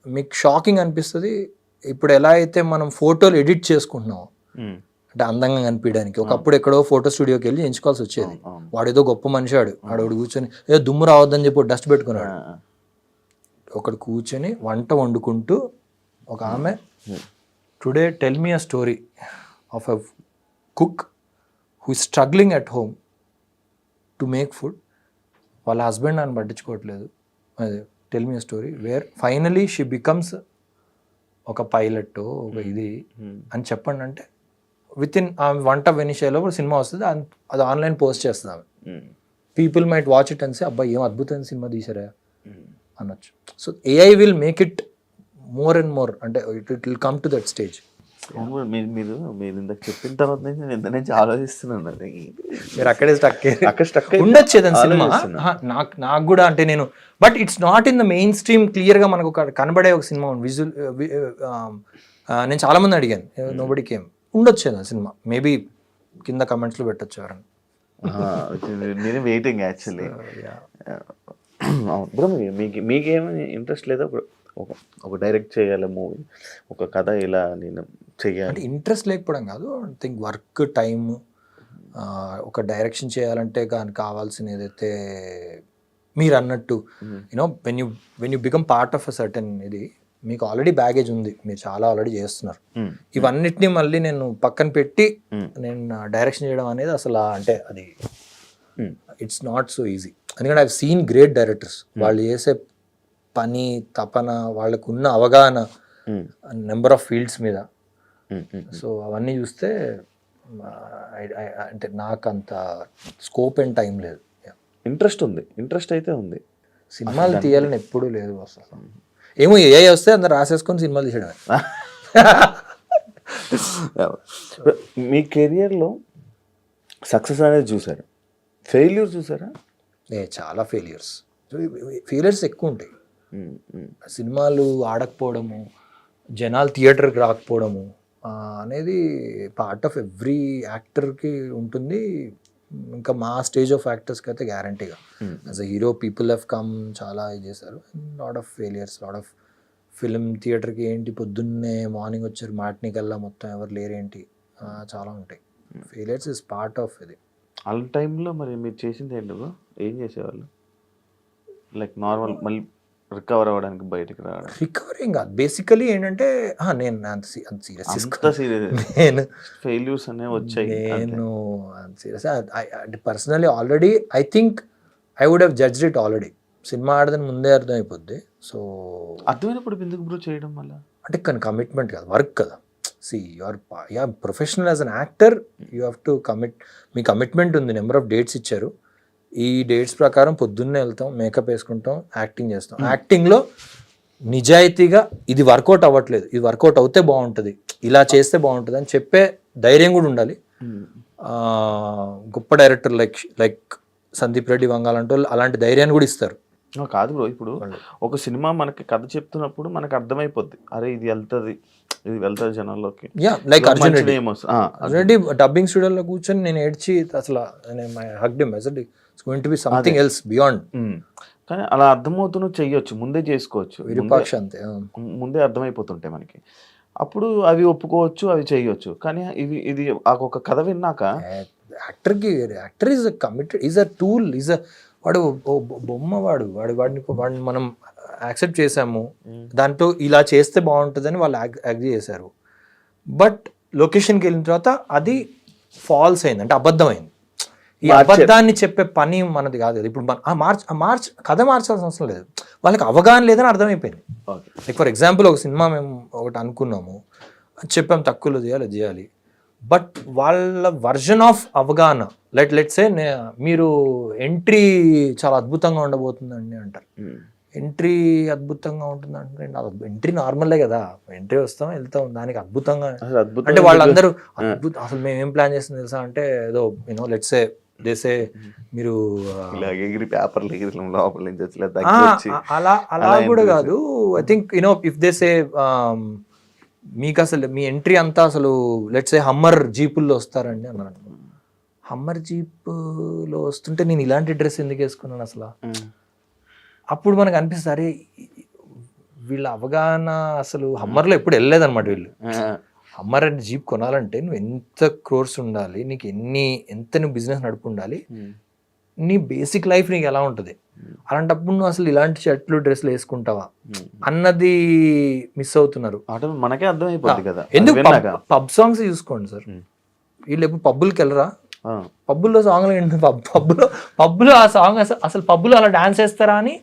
మీకు షాకింగ్ అనిపిస్తుంది. ఇప్పుడు ఎలా అయితే మనం ఫోటోలు ఎడిట్ చేసుకుంటున్నాం అంటే అందంగా కనిపించడానికి, ఒకప్పుడు ఎక్కడో ఫోటో స్టూడియోకి వెళ్ళి ఎంచుకోవాల్సి వచ్చేది. వాడు ఏదో గొప్ప మనిషి, వాడు కూర్చొని ఏదో దుమ్ము రావద్దని చెప్పి డస్ట్ పెట్టుకున్నాడు. ఒకడు కూర్చొని వంట వండుకుంటూ, ఒక ఆమె today tell me a story of a cook who is struggling at home to make food. వాళ్ళ హస్బెండ్ నన్ను పట్టించుకోవట్లేదు. అదే tell me story wear finally she becomes ఒక పైలట్ ఒక ఇది అని చెప్పండి అంటే విత్ ఇన్ వంట వెనిషేలో సినిమా వస్తుంది, అది ఆన్లైన్ పోస్ట్ చేస్తుంది ఆమె. People might watch it and say అబ్బాయి ఏం అద్భుతమైన సినిమా తీసారా అనొచ్చు. So AI will make it more and more, అంటే it will come to that stage. మీరు ఇందాక చెప్పిన తర్వాత నుంచి నేను ఎంత నుంచి ఆలోచిస్తున్నాను, మీరు అక్కడే స్టక్ ఉండొచ్చు ఏదైనా సినిమా. నాకు కూడా అంటే నేను, but it's not in the main stream క్లియర్గా మనకు ఒక కనబడే ఒక సినిమా విజువల్. నేను చాలా మంది అడిగాను, నోబడీ కేమ్. ఉండొచ్చు ఏదైనా సినిమా, మేబీ కింద కమెంట్స్లో పెట్టచ్చు ఎవరన్నా. నేను వెయిటింగ్ యాక్చువల్లీ. బ్రో మీకేమైనా ఇంట్రెస్ట్ లేదా ఒక డైరెక్ట్ చేయాలి మూవీ, ఒక కథ ఇలా నేను చెయ్యాలి అంటే ఇంట్రెస్ట్ లేకపోవడం కాదు, ఐ థింక్ వర్క్ టైమ్, ఒక డైరెక్షన్ చేయాలంటే కానీ కావాల్సిన ఏదైతే మీరు అన్నట్టు you know when you become part of a certain ఇది, మీకు ఆల్రెడీ బ్యాగేజ్ ఉంది, మీరు చాలా ఆల్రెడీ చేస్తున్నారు. ఇవన్నిటిని మళ్ళీ నేను పక్కన పెట్టి నేను డైరెక్షన్ చేయడం అనేది అసలు అంటే అది ఇట్స్ నాట్ సో ఈజీ. ఎందుకంటే ఐవ్ సీన్ గ్రేట్ డైరెక్టర్స్, వాళ్ళు చేసే పని తపన, వాళ్ళకు ఉన్న అవగాహన నెంబర్ ఆఫ్ ఫీల్డ్స్ మీద. సో అవన్నీ చూస్తే అంటే నాకు అంత స్కోప్ అండ్ టైం లేదు. ఇంట్రెస్ట్ అయితే ఉంది. సినిమాలు తీయాలని ఎప్పుడూ లేదు అసలు. ఏమో ఏ వస్తే అందరు రాసేసుకొని సినిమాలు తీయడమే. మీ కెరియర్లో సక్సెస్ అనేది చూసారు, ఫెయిల్యూర్ చూసారా? చాలా ఫెయిలియర్స్ ఎక్కువ ఉంటాయి. సినిమాలు ఆడకపోవడము, జనాలు థియేటర్కి రాకపోవడము అనేది పార్ట్ ఆఫ్ ఎవ్రీ యాక్టర్కి ఉంటుంది. ఇంకా మా స్టేజ్ ఆఫ్ యాక్టర్స్కి అయితే గ్యారంటీగా as a hero people have come, చాలా ఇది చేశారు. Lot of failures, lot of film థియేటర్కి ఏంటి పొద్దున్నే మార్నింగ్ వచ్చారు మాట్నీకల్లా మొత్తం ఎవరు లేరేంటి, చాలా ఉంటాయి. ఫెయిలియర్స్ ఇస్ పార్ట్ ఆఫ్ ఇది. ఆ టైంలో మరి మీరు చేసింది ఏంటి బ్రో? ఏం చేసేవాళ్ళు? లైక్ నార్మల్ మళ్ళీ రికవర్ అవ్వడానికి, బయటకు రావడం? రికవరింగ్ కాదు, బేసికలీ ఏంటంటే నేను అంత సీరియస్ నేను ఫెయిల్యూర్స్ అనేవి వచ్చాయి. నేను అంత సీరియస్ అంటే personally already I think I would have judged it already. సినిమా ఆడదని ముందే అర్థమైపోద్ది. సో అర్థమైనప్పుడు ఎందుకు బ్రో చేయడం వల్ల? అంటే కానీ కమిట్మెంట్ కదా, వర్క్ కదా. See you're professional as an actor, you have to commit. మీ కమిట్మెంట్ ఉంది, నెంబర్ ఆఫ్ డేట్స్ ఇచ్చారు, ఈ డేట్స్ ప్రకారం పొద్దున్నే వెళ్తాం, మేకప్ వేసుకుంటాం, యాక్టింగ్ చేస్తాం. యాక్టింగ్లో నిజాయితీగా ఇది వర్కౌట్ అవ్వట్లేదు, ఇది వర్కౌట్ అవుతే బాగుంటుంది, ఇలా చేస్తే బాగుంటుంది అని చెప్పే ధైర్యం కూడా ఉండాలి. గొప్ప డైరెక్టర్ లైక్ సందీప్ రెడ్డి వంగాలంటూ అలాంటి ధైర్యాన్ని కూడా ఇస్తారు. కాదు బ్రో, ఇప్పుడు ఒక సినిమా మనకి కథ చెప్తున్నప్పుడు మనకు అర్థమైపోద్ది, అరే ఇది వెళ్తుంది జనాల్లోకి. లైక్ అర్జున్ రెడ్డి డబ్బింగ్ స్టూడియోలో కూర్చొని నేను ఏడ్చి అసలు hugged him, it's going to be something else beyond. కానీ అలా అర్థమవుతున్న చెయ్యొచ్చు, ముందే చేసుకోవచ్చు, విరూపాక్ష అంతే, ముందే అర్థమైపోతుంటాయి మనకి. అప్పుడు అవి ఒప్పుకోవచ్చు, అవి చెయ్యొచ్చు. కానీ ఇది ఒక కథ విన్నాక actor is a committed, is a tool, is a వాడు బొమ్మ, వాడిని మనం యాక్సెప్ట్ చేసాము, దాంట్లో ఇలా చేస్తే బాగుంటుందని వాళ్ళు అగ్రీ చేశారు. బట్ లొకేషన్కి వెళ్ళిన తర్వాత అది ఫాల్స్ అయింది, అంటే అబద్ధమైంది. ఈ అబద్ధాన్ని చెప్పే పని మనది కాదు. ఇప్పుడు కథ మార్చాల్సిన అవసరం లేదు, వాళ్ళకి అవగాహన లేదని అర్థమైపోయింది. లైక్ ఫర్ ఎగ్జాంపుల్ ఒక సినిమా మేము ఒకటి అనుకున్నాము, చెప్పాము తక్కువలో చేయాలి, బట్ వాళ్ళ వర్జన్ ఆఫ్ అవగాహన లెట్స్ సే మీరు ఎంట్రీ చాలా అద్భుతంగా ఉండబోతుందండి అంటారు. ఎంట్రీ అద్భుతంగా ఉంటుంది అంటే ఎంట్రీ నార్మలే కదా, ఎంట్రీ వస్తాం వెళ్తాం, దానికి అద్భుతంగా అంటే వాళ్ళందరూ అసలు మేము ఏం ప్లాన్ చేస్తుంది తెలుసా అంటే ఏదో లెట్స్ సే దేసే మీరు అలా కూడా కాదు. ఐ థింక్ ఇఫ్ దేసే మీకు అసలు మీ ఎంట్రీ అంతా అసలు లెట్స్ సే హమ్మర్ జీపుల్లో వస్తారండి అన్నారు. హమ్మర్ జీప్లో వస్తుంటే నేను ఇలాంటి డ్రెస్ ఎందుకు వేసుకున్నాను అసలు? అప్పుడు మనకు అనిపిస్తుంది, అరే వీళ్ళ అవగాహన అసలు హమ్మర్లో ఎప్పుడు వెళ్ళలేదన్నమాట. వీళ్ళు హమ్మర్ అండ్ జీప్ కొనాలంటే నువ్వు ఎంత క్రోర్స్ ఉండాలి, నీకు ఎంత నువ్వు బిజినెస్ నడుపు ఉండాలి, నీ బేసిక్ లైఫ్ నీకు ఎలా ఉంటుంది, అలాంటప్పుడు నువ్వు అసలు ఇలాంటి షర్ట్లు డ్రెస్లు వేసుకుంటావా అన్నది మిస్ అవుతున్నారు. మనకే అర్థమైపోతుంది కదా. ఎందుకు పబ్ సాంగ్స్ చూసుకోండి సార్, వీళ్ళు ఎప్పుడు పబ్బులకి వెళ్ళరా? పబ్బుల్లో సాంగ్లు ఏంటి, పబ్బులో ఆ సాంగ్ అసలు పబ్బులో అలా డాన్స్ వేస్తారా అని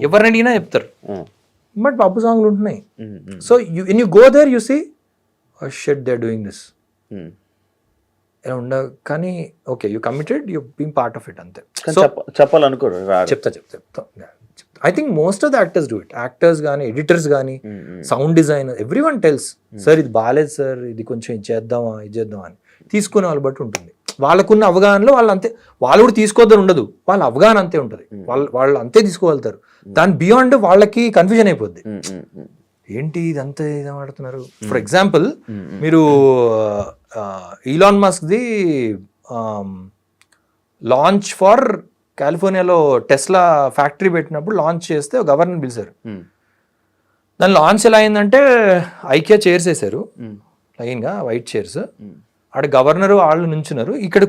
ఎవరిని అడిగినా చెప్తారు. బట్ పబ్బు సాంగ్లు ఉంటున్నాయి. So when you go there you see shit they are doing this ఇలా ఉండవు. కానీ okay you committed, you being part of it అంతే. చెప్పాలనుకోరు, చెప్తా. I think most of the actors do it. Actors కానీ, editors కానీ, sound designer, everyone tells sir ఇది బాగాలేదు సార్, ఇది కొంచెం ఇది చేద్దామా అని తీసుకునే వాళ్ళు బట్టి ఉంటుంది. వాళ్ళకున్న అవగాహనలో వాళ్ళు కూడా తీసుకోవద్దని ఉండదు, వాళ్ళ అవగాహన అంతే ఉంటుంది, వాళ్ళు అంతే తీసుకోగలుగుతారు. దాని బియాండ్ వాళ్ళకి కన్ఫ్యూజన్ అయిపోద్ది, ఏంటి ఇదంతా ఏమాడుతున్నారు. ఫర్ ఎగ్జాంపుల్ మీరు ఈలాన్ మస్క్ది లాంచ్ ఫర్ కాలిఫోర్నియాలో టెస్లా ఫ్యాక్టరీ పెట్టినప్పుడు లాంచ్ చేస్తే గవర్నర్ పిలిచారు. దాని లాంచ్ ఎలా అయిందంటే ఐకియా చైర్స్ వేశారు లైన్గా, వైట్ చైర్స్. ఆడ గవర్నరు వాళ్ళు నుంచున్నారు, ఇక్కడ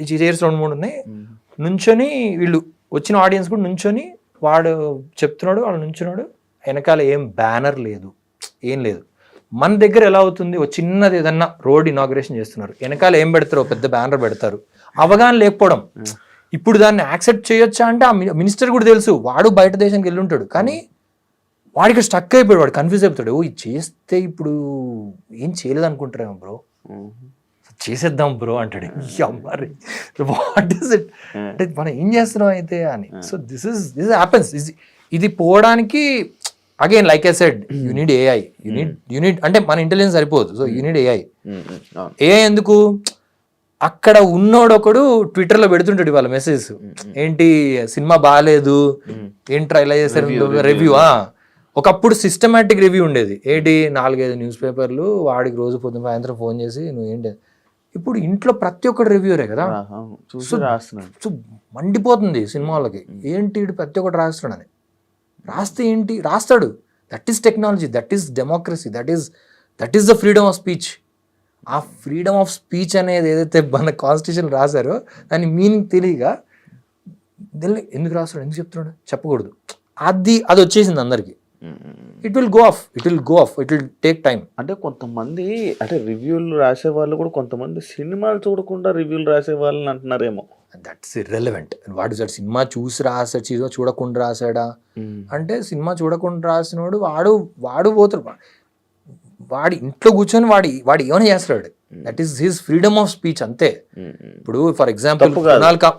ఈ చైర్స్ 2-3 ఉన్నాయి. నుంచొని వీళ్ళు వచ్చిన ఆడియన్స్ కూడా నుంచొని వాడు చెప్తున్నాడు, వాళ్ళు నుంచున్నాడు. వెనకాల ఏం బ్యానర్ లేదు, ఏం లేదు. మన దగ్గర ఎలా అవుతుంది, ఒక చిన్నది ఏదన్నా రోడ్ ఇనాగ్రేషన్ చేస్తున్నారు, వెనకాల ఏం పెడతారు, పెద్ద బ్యానర్ పెడతారు. అవగాహన లేకపోవడం. ఇప్పుడు దాన్ని యాక్సెప్ట్ చేయొచ్చా అంటే ఆ మినిస్టర్ కూడా తెలుసు, వాడు బయట దేశానికి వెళ్ళి ఉంటాడు, కానీ వాడికి స్టక్ అయిపోయాడు, వాడు కన్ఫ్యూజ్ అయిపోతాడు. ఓ ఇది చేస్తే ఇప్పుడు ఏం చేయలేదు అనుకుంటారేమో బ్రో, చేసేద్దాం బ్రో అంటాడు. మరి వాట్ ఇస్ ఇట్ అంటే మనం ఏం చేస్తున్నాం అయితే అని. So this happens. ఇది పోవడానికి again like I said you need AI, you need అంటే మన ఇంటెలిజెన్స్ సరిపోదు. So you need AI. AI ఎందుకు? అక్కడ ఉన్నోడొకడు ట్విట్టర్లో పెడుతుంటాడు ఇవాళ మెసేజ్, ఏంటి సినిమా బాగాలేదు, ఏంట్రా ఇలా చేశారు రివ్యూ. ఒకప్పుడు సిస్టమేటిక్ రివ్యూ ఉండేది, ఏంటి 4-5 న్యూస్ పేపర్లు వాడికి రోజు పొద్దున సాయంత్రం ఫోన్ చేసి నువ్వు ఏంటి. ఇప్పుడు ఇంట్లో ప్రతి ఒక్కటి రివ్యూరే కదా. సో మండిపోతుంది సినిమా వాళ్ళకి, ఏంటి వీడు ప్రతి ఒక్కటి రాస్తున్నాడని. రాస్తే ఏంటి, రాస్తాడు. That is technology, that is democracy, that is the freedom of speech. ఆ ఫ్రీడమ్ ఆఫ్ స్పీచ్ అనేది ఏదైతే మన కాన్స్టిట్యూషన్ రాశారో దాని మీనింగ్ తెలియక ఎందుకు రాస్తాడు, ఎందుకు చెప్తున్నాడు, చెప్పకూడదు. అది వచ్చేసింది అందరికి. It will go of, it will take time. అంటే కొంతమంది అంటే రివ్యూలు రాసే వాళ్ళు కూడా కొంతమంది సినిమాలు చూడకుండా రివ్యూలు రాసే వాళ్ళని అంటున్నారేమో. That's irrelevant. వాడు సార్ సినిమా చూసి రాసాడు, చూడకుండా రాసాడా అంటే, సినిమా చూడకుండా రాసినోడు వాడు పోతాడు, వాడి ఇంట్లో కూర్చొని వాడు ఏమైనా చేస్తాడు. That is his freedom of speech అంతే. ఇప్పుడు ఫర్ ఎగ్జాంపుల్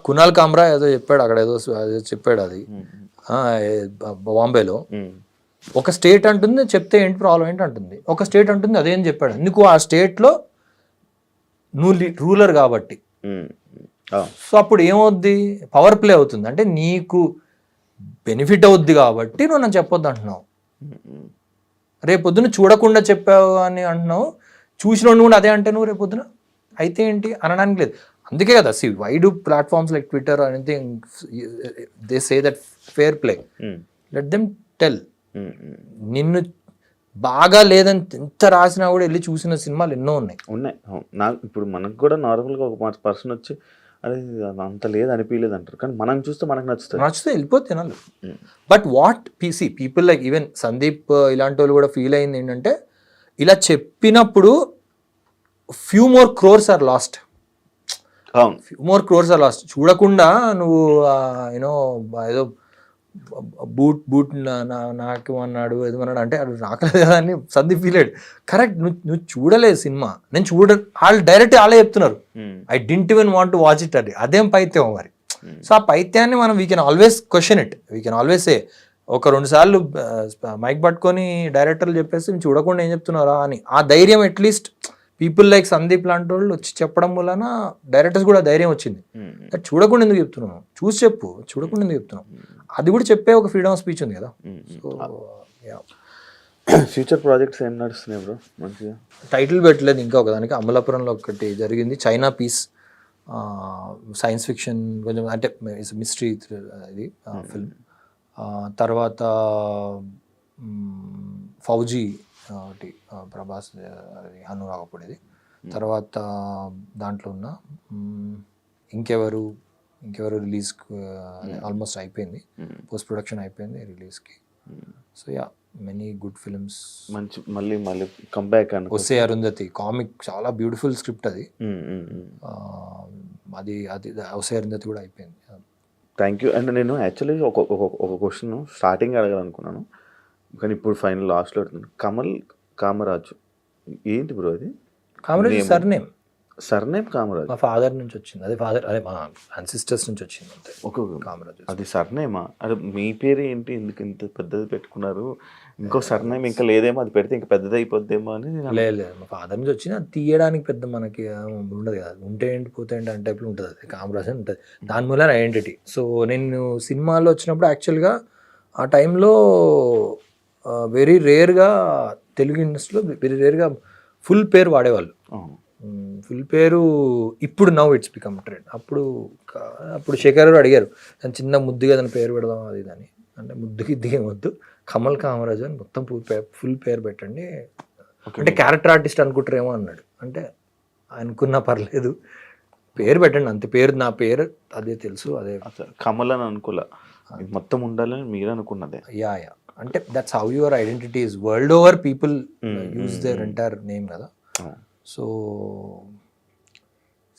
కునాల్ కామ్రా ఏదో చెప్పాడు అక్కడ, ఏదో చెప్పాడు అది బాంబేలో. ఒక స్టేట్ అంటుంది చెప్తే ఏంటి ప్రాబ్లం ఏంటి అంటుంది, ఒక స్టేట్ అంటుంది అదేం చెప్పాడు. ఎందుకు ఆ స్టేట్లో నువ్వు రూలర్ కాబట్టి. సో అప్పుడు ఏమవుద్ది, పవర్ ప్లే అవుతుంది. అంటే నీకు బెనిఫిట్ అవుద్ది కాబట్టి నువ్వు నన్ను చెప్పొద్దు అంటున్నావు. రేపొద్దున చూడకుండా చెప్పావు అని అంటున్నావు, చూసిన కూడా అదే అంటే నువ్వు రేపొద్దున అయితే ఏంటి అనడానికి లేదు. అందుకే కదా why do platforms like Twitter anything, they say that fair play, let them tell. నిన్ను బాగా లేదని ఎంత రాసినా కూడా వెళ్ళి చూసిన సినిమాలు ఎన్నో ఉన్నాయి. నాకు ఇప్పుడు మనకు కూడా నార్మల్గా ఒక పర్సన్ వచ్చి అదే అంత లేదు అనిపించలేదు అంటారు, కానీ మనం చూస్తే మనకు నచ్చితే వెళ్ళిపోతే తినాలి. But what people like even Sandeep ఇలాంటి వాళ్ళు కూడా ఫీల్ అయింది ఏంటంటే, ఇలా చెప్పినప్పుడు few more crores are lost. చూడకుండా నువ్వు యూనో ఏదో బూట్ నాకు అన్నాడు ఏదన్నాడు అంటే అది రాకలేదు కదా అని సందీప్ ఫీల్ అయ్యాడు. కరెక్ట్, నువ్వు చూడలేదు సినిమా, నేను వాళ్ళు డైరెక్ట్ వాళ్ళే చెప్తున్నారు I didn't even want to watch it. అదేం పైత్యం మరి. సో ఆ పైత్యాన్ని మనం we can always question it, we can always say. 1-2 సార్లు మైక్ పట్టుకొని డైరెక్టర్లు చెప్పేసి చూడకుండా ఏం చెప్తున్నారా అని. ఆ ధైర్యం అట్లీస్ట్ పీపుల్ లైక్ సందీప్ లాంటి వాళ్ళు వచ్చి చెప్పడం వలన డైరెక్టర్స్ కూడా ధైర్యం వచ్చింది. చూడకుండా ఎందుకు చెప్తున్నావు, చూసి చెప్పు, చూడకుండా ఎందుకు చెప్తున్నావు, అది కూడా చెప్పే ఒక ఫ్రీడమ్ ఆఫ్ స్పీచ్ ఉంది కదా. సో ఫ్యూచర్ ప్రాజెక్ట్స్ ఏం నడుస్తున్నాయి బ్రో? మంచిగా టైటిల్ పెట్టలేదు ఇంకా. ఒకదానికి అమలాపురంలో ఒకటి జరిగింది, చైనా పీస్, సైన్స్ ఫిక్షన్ కొంచెం, అంటే మిస్టరీ ఇది ఫిల్మ్. తర్వాత ఫౌజీ ఒకటి ప్రభాస్ అనురాగపడేది. తర్వాత దాంట్లో ఉన్న ఇంకెవరు రిలీజ్ ఆల్మోస్ట్ అయిపోయింది, పోస్ట్ ప్రొడక్షన్ అయిపోయింది రిలీజ్కి. So yeah, many good films. మంచి మళ్ళీ కంబ్యాక్ అని ఒసే అరుంధతి కామిక్, చాలా బ్యూటిఫుల్ స్క్రిప్ట్ అది. అది ఒసే అరుంధతి కూడా అయిపోయింది. Thank you. అండ్ నేను యాక్చువల్లీ ఒక క్వశ్చన్ స్టార్టింగ్ అడగాలనుకున్నాను, కానీ ఇప్పుడు ఫైనల్ లాస్ట్లో అడుగుతున్నాను. కమల్ కామరాజు ఏంటి బ్రో అది? కామరాజు సర్నేమ్ కామరాజు మా ఫాదర్ నుంచి వచ్చింది, అదే మా అన్సిస్టర్స్ నుంచి వచ్చింది అంతే. కామరాజు అది సర్నేమా? అది మీ పేరు ఏంటి, ఎందుకు ఇంత పెద్దది పెట్టుకున్నారు? ఇంకో సర్నేమ్ ఇంకా లేదేమో, అది పెడితే ఇంకా పెద్దది అయిపోద్దేమో అని. లేదు, మా ఫాదర్ నుంచి వచ్చింది. అది తీయడానికి పెద్ద మనకి ఉండదు కదా, ఉంటే ఏంటి పోతే ఏంటి అంటే టైప్లో ఉంటుంది. అది కామరాజు అని ఉంటుంది, దాని మూల ఐడెంటిటీ. సో నేను సినిమాలో వచ్చినప్పుడు యాక్చువల్గా ఆ టైంలో వెరీ రేర్గా తెలుగు ఇండస్ట్రీలో వెరీ రేర్గా ఫుల్ పేరు వాడేవాళ్ళు. ఫుల్ పేరు ఇప్పుడు నౌ ఇట్స్ బికమ్ ట్రెండ్. అప్పుడు శేఖర్ గారు అడిగారు, దాని చిన్న ముద్దుగా దాని పేరు పెడదాం అది దాన్ని అంటే, ముద్దుకి దిగేం వద్దు, కమల్ కామరాజు అని మొత్తం ఫుల్ పేరు పెట్టండి అంటే క్యారెక్టర్ ఆర్టిస్ట్ అనుకుంటారేమో అన్నాడు. అంటే అనుకున్నా పర్లేదు, పేరు పెట్టండి అంతే, పేరు నా పేరు అదే తెలుసు, అదే కమల్ అని అనుకోలే, మొత్తం ఉండాలని మీరు అనుకున్నదే. యా అంటే that's how your identity is. World over people use their entire name కదా. సో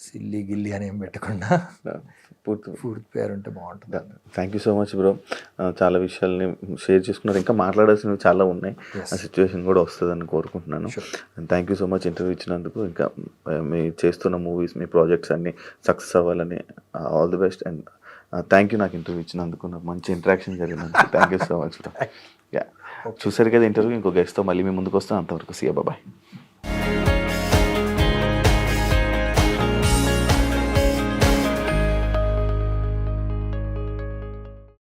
సిల్లి గిల్లి అని ఏం పెట్టకుండా పూర్తి పూర్తి పేరు ఉంటే బాగుంటుంది. Thank you so much bro. చాలా విషయాల్ని షేర్ చేసుకున్నారు. ఇంకా మాట్లాడాల్సినవి చాలా ఉన్నాయి. ఆ సిచ్యువేషన్ కూడా వస్తుందని కోరుకుంటున్నాను. Thank you so much interview ఇచ్చినందుకు. ఇంకా మీ చేస్తున్న మూవీస్, మీ ప్రాజెక్ట్స్ అన్నీ సక్సెస్ అవ్వాలని all the best. And thank you నాకు ఇంటర్వ్యూ ఇచ్చినందుకు. నాకు మంచి ఇంటరాక్షన్ జరిగినందుకు thank you so much bro. Yeah, చూసారు కదా ఇంటర్వ్యూ. ఇంకో గెస్ట్తో మళ్ళీ మీ ముందుకు వస్తాను. అంతవరకు సీ యూ, బాయ్.